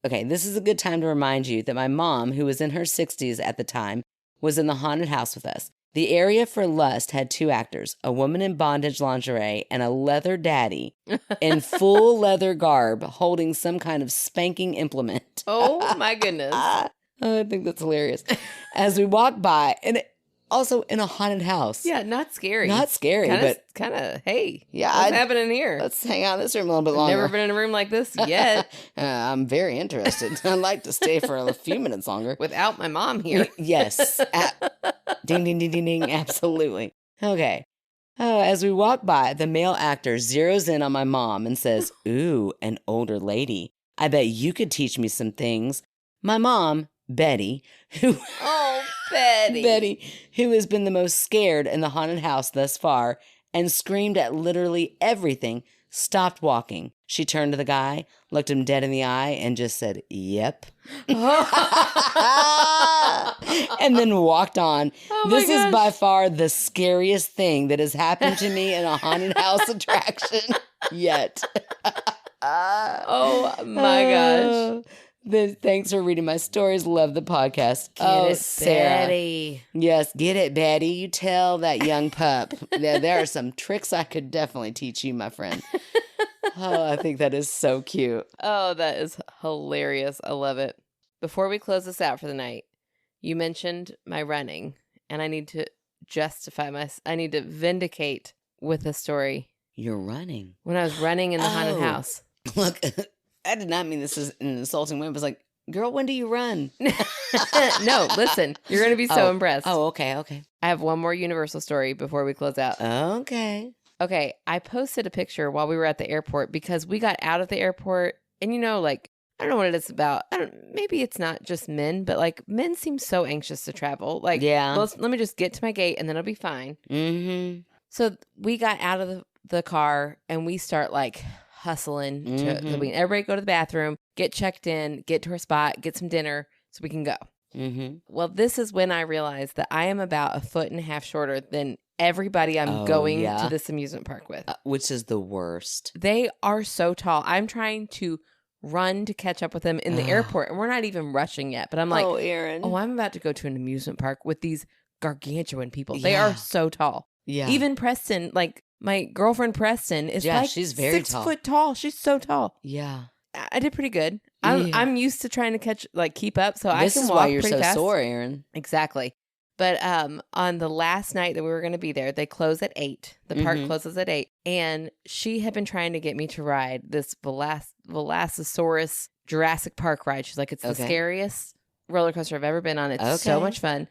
Okay, this is a good time to remind you that my mom, who was in her 60s at the time, was in the haunted house with us. The area for lust had 2 actors, a woman in bondage lingerie and a leather daddy in full leather garb holding some kind of spanking implement. Oh, my goodness. I think that's hilarious. As we walk by, and also in a haunted house. Yeah, not scary. Not scary, but kind of, hey, yeah, what's happening here? Let's hang out in this room a little bit longer. Never been in a room like this yet. I'm very interested. I'd like to stay for a few minutes longer. Without my mom here. Yes. Ding, ding, ding, ding, ding. Absolutely. Okay. As we walk by, the male actor zeroes in on my mom and says, ooh, an older lady. I bet you could teach me some things. My mom, Betty, who has been the most scared in the haunted house thus far and screamed at literally everything, stopped walking. She turned to the guy, looked him dead in the eye, and just said, yep. And then walked on. Oh this is by far the scariest thing that has happened to me in a haunted house attraction yet. Oh my gosh. Thanks for reading my stories. Love the podcast. Get it, Sarah. Betty. Yes, get it, Betty. You tell that young pup. There are some tricks I could definitely teach you, my friend. Oh, I think that is so cute. Oh, that is hilarious. I love it. Before we close this out for the night, you mentioned my running, and I need to I need to vindicate with a story. You're running. When I was running in the haunted house. Look, I did not mean this is an insulting way. It was like, girl, when do you run? No, listen. You're going to be so impressed. Oh, okay. I have one more Universal story before we close out. Okay. Okay, I posted a picture while we were at the airport because we got out of the airport and like, I don't know what it is about. Maybe it's not just men, but like men seem so anxious to travel. Like, yeah. Let me just get to my gate and then it'll be fine. Mm-hmm. So we got out of the car and we start like hustling. Everybody go to the bathroom, get checked in, get to our spot, get some dinner so we can go. Mm-hmm. Well, this is when I realized that I am about 1.5 feet shorter than everybody I'm going to this amusement park with. Which is the worst. They are so tall. I'm trying to run to catch up with them in the airport, and we're not even rushing yet. But I'm like, Erin. I'm about to go to an amusement park with these gargantuan people. They are so tall. Yeah. Even Preston, like my girlfriend Preston, is she's very 6 foot tall. She's so tall. Yeah. I did pretty good. I'm used to trying to keep up, so I can walk pretty fast. This is why you're so sore, Erin. Exactly. But on the last night that we were going to be there, they close at 8. The park closes at 8. And she had been trying to get me to ride this Velocisaurus Jurassic Park ride. She's like, it's the scariest roller coaster I've ever been on. It's so much fun.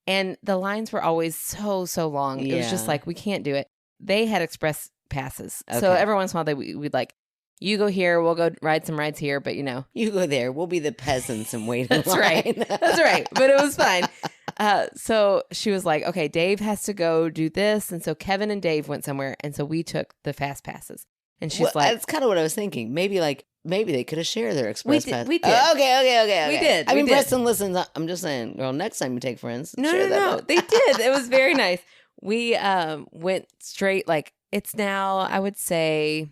And the lines were always so long. It was just like, we can't do it. They had express passes. So every once in a while, we'd like, you go here, we'll go ride some rides here. But, you go there. We'll be the peasants and wait in That's line. right. That's right. But it was fine. So she was like, okay, Dave has to go do this. And so Kevin and Dave went somewhere. And so we took the fast passes. And she's like, that's kind of what I was thinking. Maybe they could have shared their express pass. We did. Okay. We did. I mean, Preston listens. I'm just saying, girl, next time you take friends. No. They did. It was very nice. We went straight, like, it's now, I would say,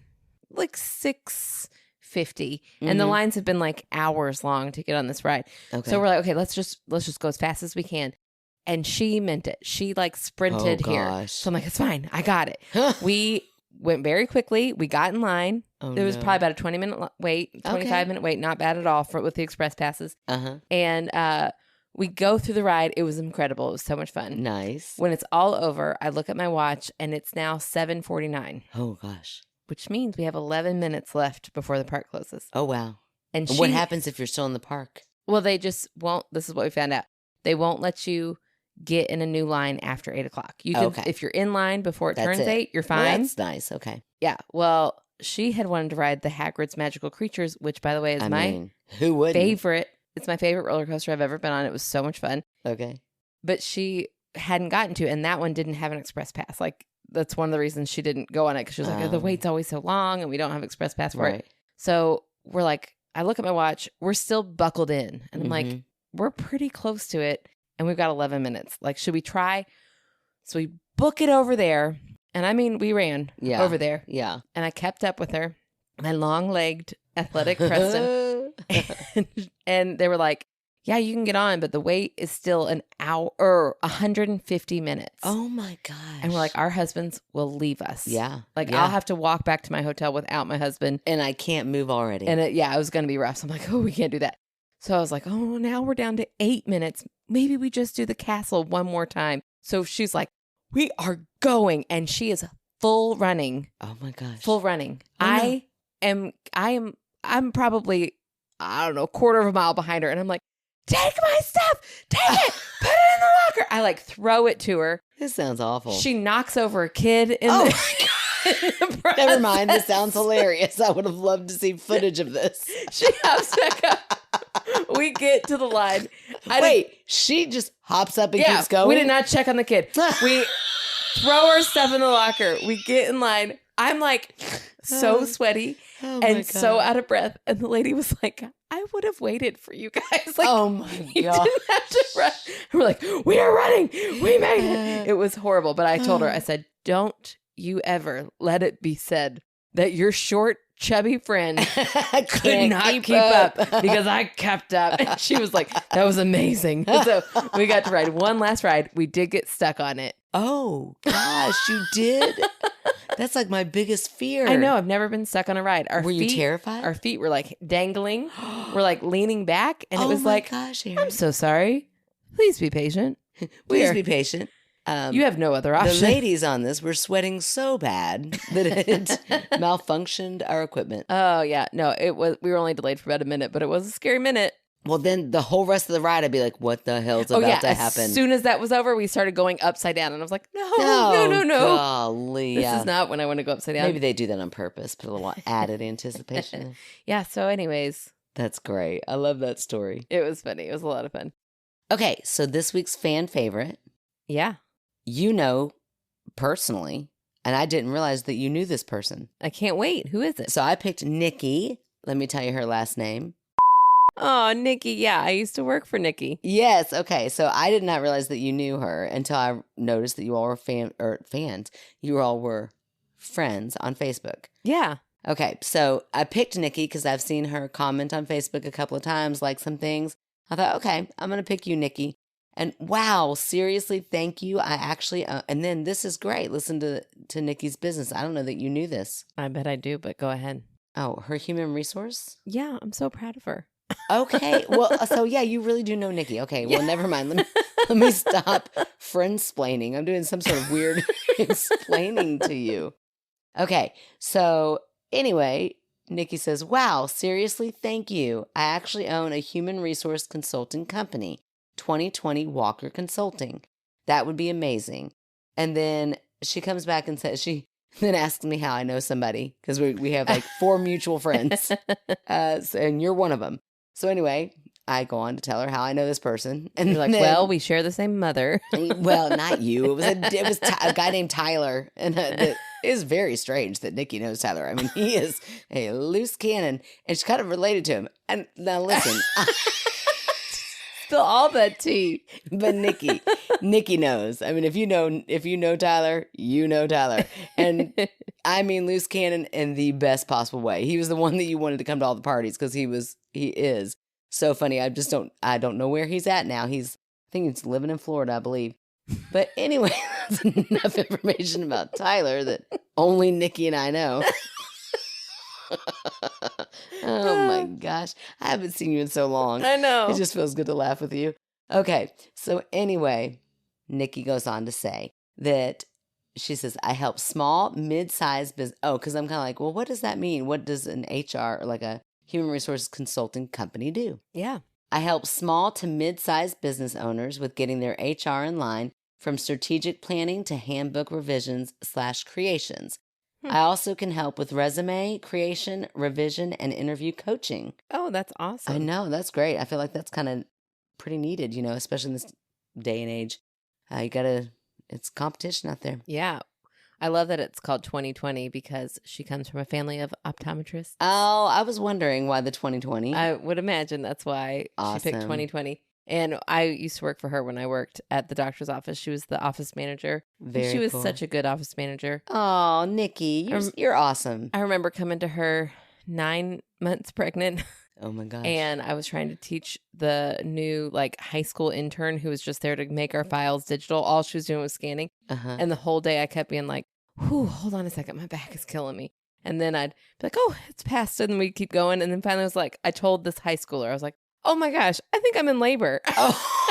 like 6:50, and the lines have been like hours long to get on this ride. Okay. So we're like, okay, let's just go as fast as we can. And she meant it. She like sprinted here. So I'm like, it's fine. I got it. We went very quickly. We got in line. There was probably about a 20-minute wait, 25-minute wait. Not bad at all with the express passes. And we go through the ride. It was incredible. It was so much fun. Nice. When it's all over, I look at my watch and it's now 7:49. Oh gosh. Which means we have 11 minutes left before the park closes. Oh, wow. And what happens if you're still in the park? Well, they just won't. This is what we found out. They won't let you get in a new line after 8 o'clock. You can, if you're in line before it turns 8, you're fine. Well, that's nice. Okay. Yeah. Well, she had wanted to ride the Hagrid's Magical Creatures, which, by the way, is who wouldn't? favorite. It's my favorite roller coaster I've ever been on. It was so much fun. Okay. But she hadn't gotten to, and that one didn't have an express pass. Like, that's one of the reasons she didn't go on it, because she was like, the wait's always so long, and we don't have express pass for it. So we're like, I look at my watch. We're still buckled in. And I'm like, we're pretty close to it, and we've got 11 minutes. Like, should we try? So we book it over there. And I mean, we ran over there. Yeah. And I kept up with her, my long-legged athletic Preston. And they were like, yeah, you can get on, but the wait is still an hour or 150 minutes. Oh my gosh. And we're like, our husbands will leave us. Yeah. Like, I'll have to walk back to my hotel without my husband. And I can't move already. And it was going to be rough. So I'm like, oh, we can't do that. So I was like, oh, now we're down to 8 minutes. Maybe we just do the castle one more time. So she's like, we are going. And she is full running. Oh my gosh. Full running. Oh, no. I'm probably, I don't know, a quarter of a mile behind her. And I'm like, take my stuff. Take it. Put it in the locker. I like throw it to her. This sounds awful. She knocks over a kid in the Never mind. This sounds hilarious. I would have loved to see footage of this. She hops back up. We get to the line. She just hops up and keeps going? We did not check on the kid. We throw our stuff in the locker. We get in line. I'm like so sweaty and so out of breath. And the lady was like, I would have waited for you guys. Like, oh my God. Didn't have to rush. We're like, we are running. We made it. It was horrible. But I told her, I said, don't you ever let it be said that your short, chubby friend could not keep up because I kept up. And she was like, that was amazing. So we got to ride one last ride. We did get stuck on it. Oh gosh, you did? That's like my biggest fear. I know. I've never been stuck on a ride. Were you terrified? Our feet were like dangling. We're like leaning back. And it was like, gosh, I'm so sorry. Please be patient. Please be patient. You have no other option. The ladies on this were sweating so bad that it malfunctioned our equipment. Oh, yeah. No, we were only delayed for about a minute, but it was a scary minute. Well, then the whole rest of the ride, I'd be like, what the hell's about to happen? As soon as that was over, we started going upside down. And I was like, no. Golly, this is not when I want to go upside down. Maybe they do that on purpose. Put a little added anticipation. Yeah. So anyways. That's great. I love that story. It was funny. It was a lot of fun. Okay. So this week's fan favorite. Yeah. You know personally, and I didn't realize that you knew this person. I can't wait. Who is it? So I picked Nikie. Let me tell you her last name. Oh, Nikie. Yeah, I used to work for Nikie. Yes. Okay. So I did not realize that you knew her until I noticed that you all were fans. You all were friends on Facebook. Yeah. Okay. So I picked Nikie because I've seen her comment on Facebook a couple of times, like some things. I thought, okay, I'm going to pick you, Nikie. And wow, seriously, thank you. I actually, and then this is great. Listen to Nikki's business. I don't know that you knew this. I bet I do, but go ahead. Oh, her human resource? Yeah, I'm so proud of her. Okay. Well, so yeah, you really do know Nikie. Okay. Well, never mind. Let me stop friend-splaining. I'm doing some sort of weird explaining to you. Okay. So anyway, Nikie says, wow, seriously, thank you. I actually own a human resource consulting company. 2020 Walker Consulting. That would be amazing. And then she comes back and says, she then asks me how I know somebody, because we have like 4 mutual friends, and you're one of them. So anyway, I go on to tell her how I know this person, and you're like, then, well, we share the same mother. Well, not you. It was a guy named Tyler, and it is very strange that Nikie knows Tyler. I mean, he is a loose cannon, and she's kind of related to him. And now listen. Spill all that tea. But Nikie knows. I mean, if you know Tyler, you know Tyler. And I mean loose cannon in the best possible way. He was the one that you wanted to come to all the parties because he is so funny. I don't know where he's at now. I think he's living in Florida, I believe. But anyway, that's enough information about Tyler that only Nikie and I know. Oh my gosh. I haven't seen you in so long. I know. It just feels good to laugh with you. Okay. So anyway, Nikie goes on to say that she says, I help small, mid-sized business. Oh, because I'm kind of like, well, what does that mean? What does an HR or like a human resources consulting company do? Yeah. I help small to mid-sized business owners with getting their HR in line, from strategic planning to handbook revisions/creations. I also can help with resume creation, revision, and interview coaching. Oh, that's awesome. I know. That's great. I feel like that's kind of pretty needed, especially in this day and age. It's competition out there. Yeah. I love that it's called 2020 because she comes from a family of optometrists. Oh, I was wondering why the 2020. I would imagine that's why she picked 2020. And I used to work for her when I worked at the doctor's office. She was the office manager. She was such a good office manager. Oh, Nikie, you're awesome. I remember coming to her 9 months pregnant. Oh my gosh. And I was trying to teach the new high school intern who was just there to make our files digital. All she was doing was scanning. And the whole day I kept being like, whew, hold on a second. My back is killing me. And then I'd be like, oh, it's past. And then we'd keep going. And then finally I was like, I told this high schooler, I was like, oh my gosh, I think I'm in labor. Oh.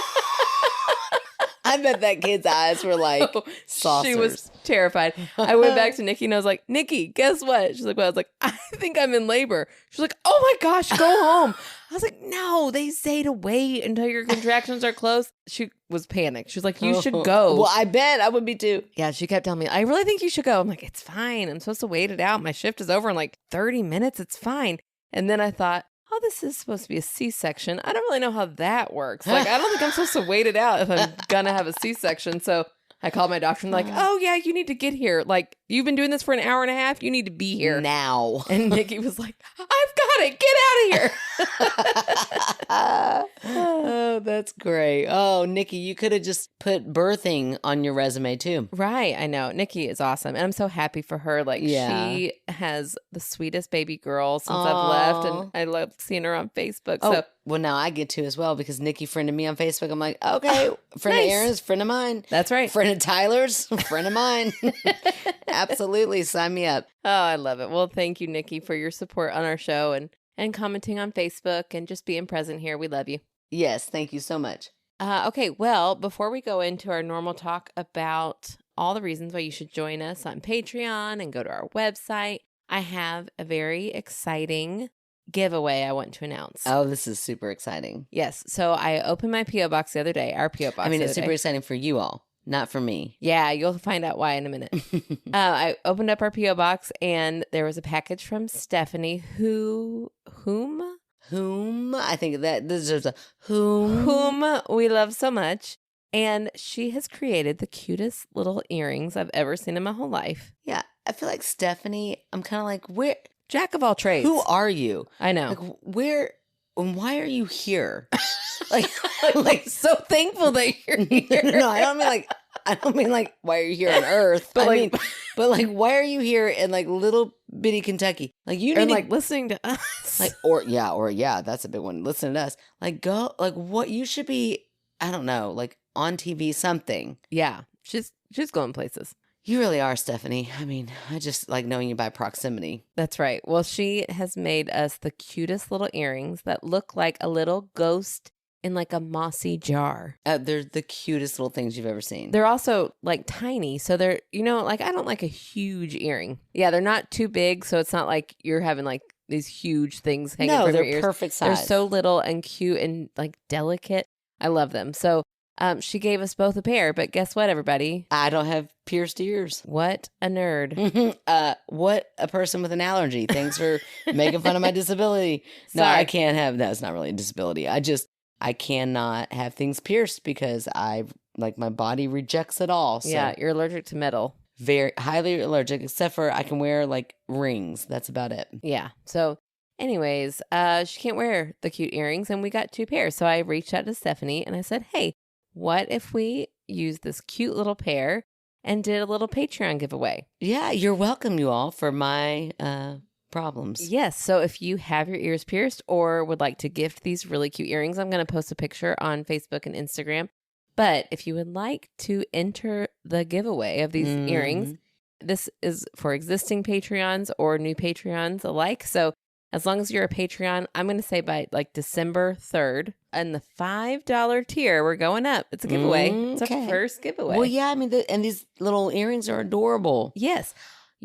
I bet that kid's eyes were like saucers. She was terrified. I went back to Nikie and I was like, Nikie, guess what? She's like, well, I was like, I think I'm in labor. She's like, oh my gosh, go home. I was like, no, they say to wait until your contractions are close. She was panicked. She was like, you should go. Well, I bet I would be too. Yeah, she kept telling me, I really think you should go. I'm like, it's fine. I'm supposed to wait it out. My shift is over in 30 minutes. It's fine. And then I thought, oh, this is supposed to be a C-section. I don't really know how that works. I don't think I'm supposed to wait it out if I'm going to have a C-section. So I called my doctor and oh, yeah, you need to get here. You've been doing this for an hour and a half. You need to be here now. And Nikie was like, I've got it. Get out of here. Oh, that's great. Oh, Nikie, you could have just put birthing on your resume too. Right. I know. Nikie is awesome. And I'm so happy for her. She has the sweetest baby girl since I've left. And I love seeing her on Facebook. Oh, well, now I get to as well because Nikie friended me on Facebook. I'm like, okay, friend of Aaron's, friend of mine. That's right. Friend of Tyler's, friend of mine. Absolutely. Sign me up. Oh, I love it. Well, thank you, Nikie, for your support on our show and commenting on Facebook and just being present here. We love you. Yes. Thank you so much. Okay. Well, before we go into our normal talk about all the reasons why you should join us on Patreon and go to our website, I have a very exciting giveaway I want to announce. Oh, this is super exciting. Yes. So I opened my P.O. box the other day, our P.O. box. I mean, it's super exciting for you all, not for me. Yeah, you'll find out why in a minute. I opened up our P.O. box and there was a package from Stephanie whom I think that deserves a whom we love so much. And she has created the cutest little earrings I've ever seen in my whole life. Yeah, I feel like Stephanie, I'm kind of like, where? Jack of all trades. Who are you? I know. Where and why are you here? So thankful that you're here. No, I don't mean why are you here on Earth? But why are you here in little bitty Kentucky? You need listening to us. Or that's a big one. Listen to us. Go what you should be. I don't know, on TV something. Yeah, she's going places. You really are, Stephanie. I mean, I just like knowing you by proximity. That's right. Well, she has made us the cutest little earrings that look like a little ghost in a mossy jar. They're the cutest little things you've ever seen. They're also tiny. So they're, I don't like a huge earring. Yeah, they're not too big. So it's not like you're having these huge things hanging from your ears. No, they're perfect size. They're so little and cute and delicate. I love them. So she gave us both a pair, but guess what, everybody? I don't have pierced ears. What a nerd. What a person with an allergy. Thanks for making fun of my disability. No, Sorry. I can't have, that's not really a disability. I cannot have things pierced because my body rejects it all. So Yeah, you're allergic to metal. very highly allergic, except for I can wear rings. That's about it. Yeah. So anyways, she can't wear the cute earrings and we got 2 pairs. So I reached out to Stephanie and I said, hey, what if we use this cute little pair and did a little Patreon giveaway? Yeah, you're welcome, you all, for my problems. Yes. So if you have your ears pierced or would like to gift these really cute earrings, I'm going to post a picture on Facebook and Instagram. But if you would like to enter the giveaway of these earrings, this is for existing Patreons or new Patreons alike. So as long as you're a Patreon, I'm going to say by December 3rd. And the $5 tier, we're going up. It's a giveaway. It's our first giveaway. Well, yeah, I mean, and these little earrings are adorable. Yes.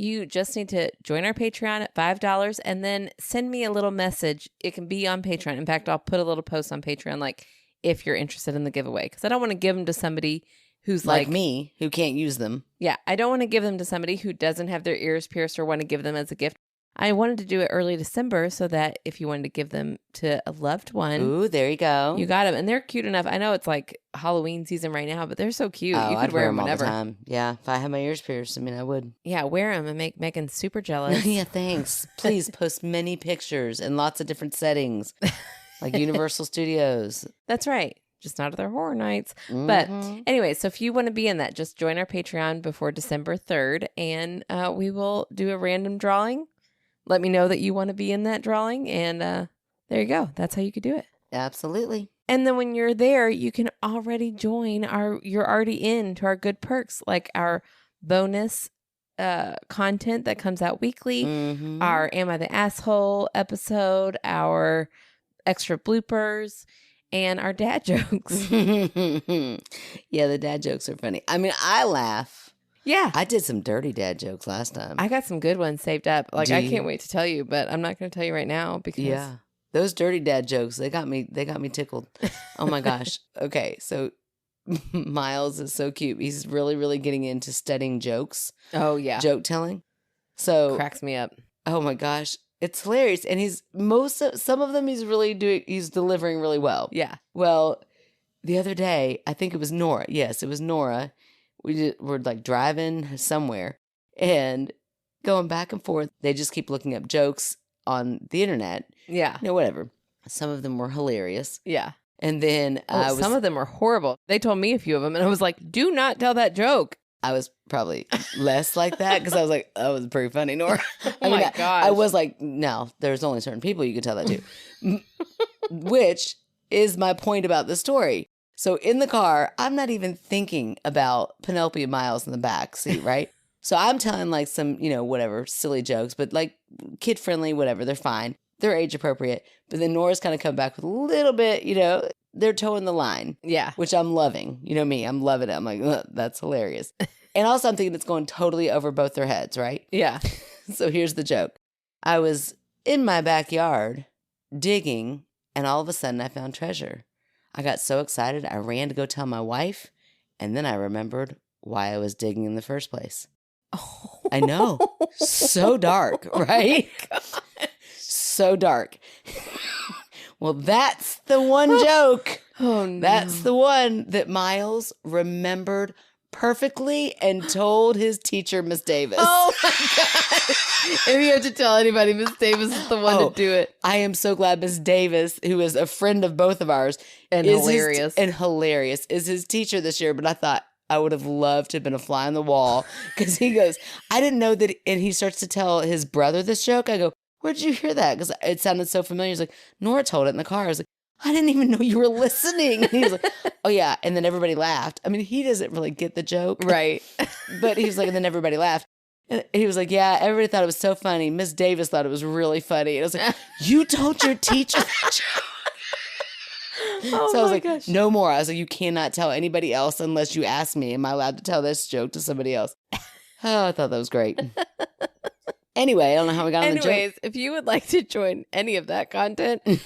You just need to join our Patreon at $5 and then send me a little message. It can be on Patreon. In fact, I'll put a little post on Patreon, like, if you're interested in the giveaway, because I don't want to give them to somebody who's like me, who can't use them. Yeah, I don't want to give them to somebody who doesn't have their ears pierced or want to give them as a gift. I wanted to do it early December so that if you wanted to give them to a loved one. Ooh, there you go. You got them. And they're cute enough. I know it's like Halloween season right now, but they're so cute. Oh, You could I'd wear them all whenever. the time. Yeah, if I had my ears pierced, I mean, I would. Yeah, wear them and make Megan super jealous. Yeah, thanks. Please post many pictures in lots of different settings, like Universal Studios. That's right. Just not at their horror nights. But anyway, so if you want to be in that, just join our Patreon before December 3rd, and we will do a random drawing. Let me know that you want to be in that drawing, and there you go. That's how you could do it. Absolutely. And then when you're there, you can already join you're already into our good perks, like our bonus content that comes out weekly, our Am I the Asshole episode, our extra bloopers, and our dad jokes. Yeah, the dad jokes are funny. I mean, I laugh. Yeah. I did some dirty dad jokes last time. I got some good ones saved up. Like, I can't wait to tell you, but I'm not going to tell you right now because... Yeah. Those dirty dad jokes, they got me tickled. Oh my gosh. Okay, so Miles is so cute. He's really, really getting into studying jokes. Oh, yeah. Joke telling. So cracks me up. Oh my gosh. It's hilarious. And some of them he's delivering really well. Yeah. Well, the other day, I think it was Nora. Yes, it was Nora. We're like driving somewhere and going back and forth. They just keep looking up jokes on the internet. Yeah. Whatever. Some of them were hilarious. Yeah. And then some of them were horrible. They told me a few of them and I was like, do not tell that joke. I was probably less like that because I was like, that was pretty funny, Nora. Oh my gosh. I was like, no, there's only certain people you can tell that to. Which is my point about the story. So in the car, I'm not even thinking about Penelope and Miles in the back seat, right? So I'm telling like some, whatever, silly jokes, but like kid friendly, whatever, they're fine. They're age appropriate. But then Nora's kind of come back with a little bit, they're towing the line. Yeah. Which I'm loving. You know me, I'm loving it. I'm like, that's hilarious. And also I'm thinking it's going totally over both their heads, right? Yeah. So here's the joke. I was in my backyard digging, and all of a sudden I found treasure. I got so excited, I ran to go tell my wife, and then I remembered why I was digging in the first place. Oh. I know. So dark, right? So dark. Well, that's the one joke. Oh, no. That's the one that Miles remembered perfectly and told his teacher, Miss Davis. Oh, my God. If you have to tell anybody, Miss Davis is the one to do it. I am so glad Miss Davis, who is a friend of both of ours, and hilarious, is his teacher this year. But I thought I would have loved to have been a fly on the wall because he goes, I didn't know that. And he starts to tell his brother this joke. I go, where'd you hear that? Because it sounded so familiar. He's like, Nora told it in the car. I was like, I didn't even know you were listening. And he was like, oh, yeah. And then everybody laughed. I mean, he doesn't really get the joke. Right. But he was like, and then everybody laughed. And he was like, yeah, everybody thought it was so funny. Miss Davis thought it was really funny. And I was like, you told your teacher that joke? Oh, so I was like, gosh. no more. I was like, you cannot tell anybody else unless you ask me. Am I allowed to tell this joke to somebody else? Oh, I thought that was great. Anyway, I don't know how we got on the joke. If you would like to join any of that content, join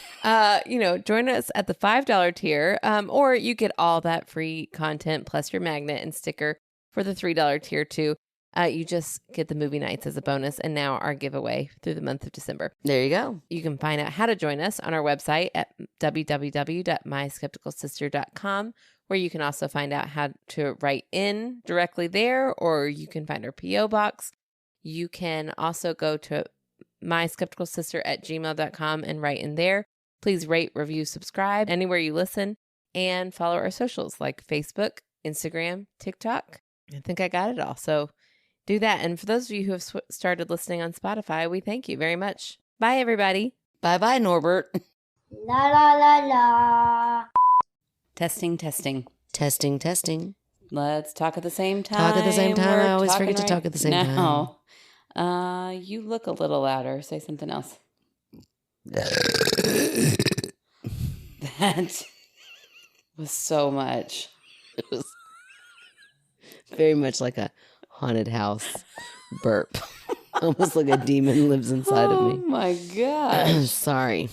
us at the $5 tier, or you get all that free content plus your magnet and sticker for the $3 tier too. You just get the movie nights as a bonus and now our giveaway through the month of December. There you go. You can find out how to join us on our website at www.myskepticalsister.com, where you can also find out how to write in directly there, or you can find our P.O. box. You can also go to myskepticalsister@gmail.com and write in there. Please rate, review, subscribe anywhere you listen, and follow our socials like Facebook, Instagram, TikTok. I think I got it all. So do that. And for those of you who have started listening on Spotify, we thank you very much. Bye, everybody. Bye-bye, Norbert. La la la la. Testing. Testing. Let's talk at the same time. Talk at the same time. We're I always talking forget to talk at the same time. now. You look a little louder. Say something else. That was so much. It was very much like a haunted house burp. Almost like a demon lives inside of Oh me. my gosh. Sorry.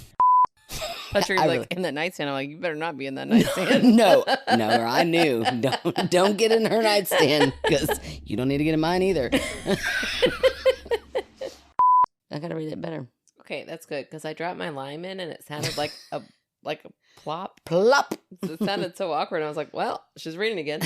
But you're I like really- in that nightstand. I'm like, you better not be in that nightstand. No, I knew. Don't get in her nightstand because you don't need to get in mine either. I gotta read it better. Okay, that's good because I dropped my lime in and it sounded like a plop. Plop. It sounded so awkward. I was like, well, she's reading again.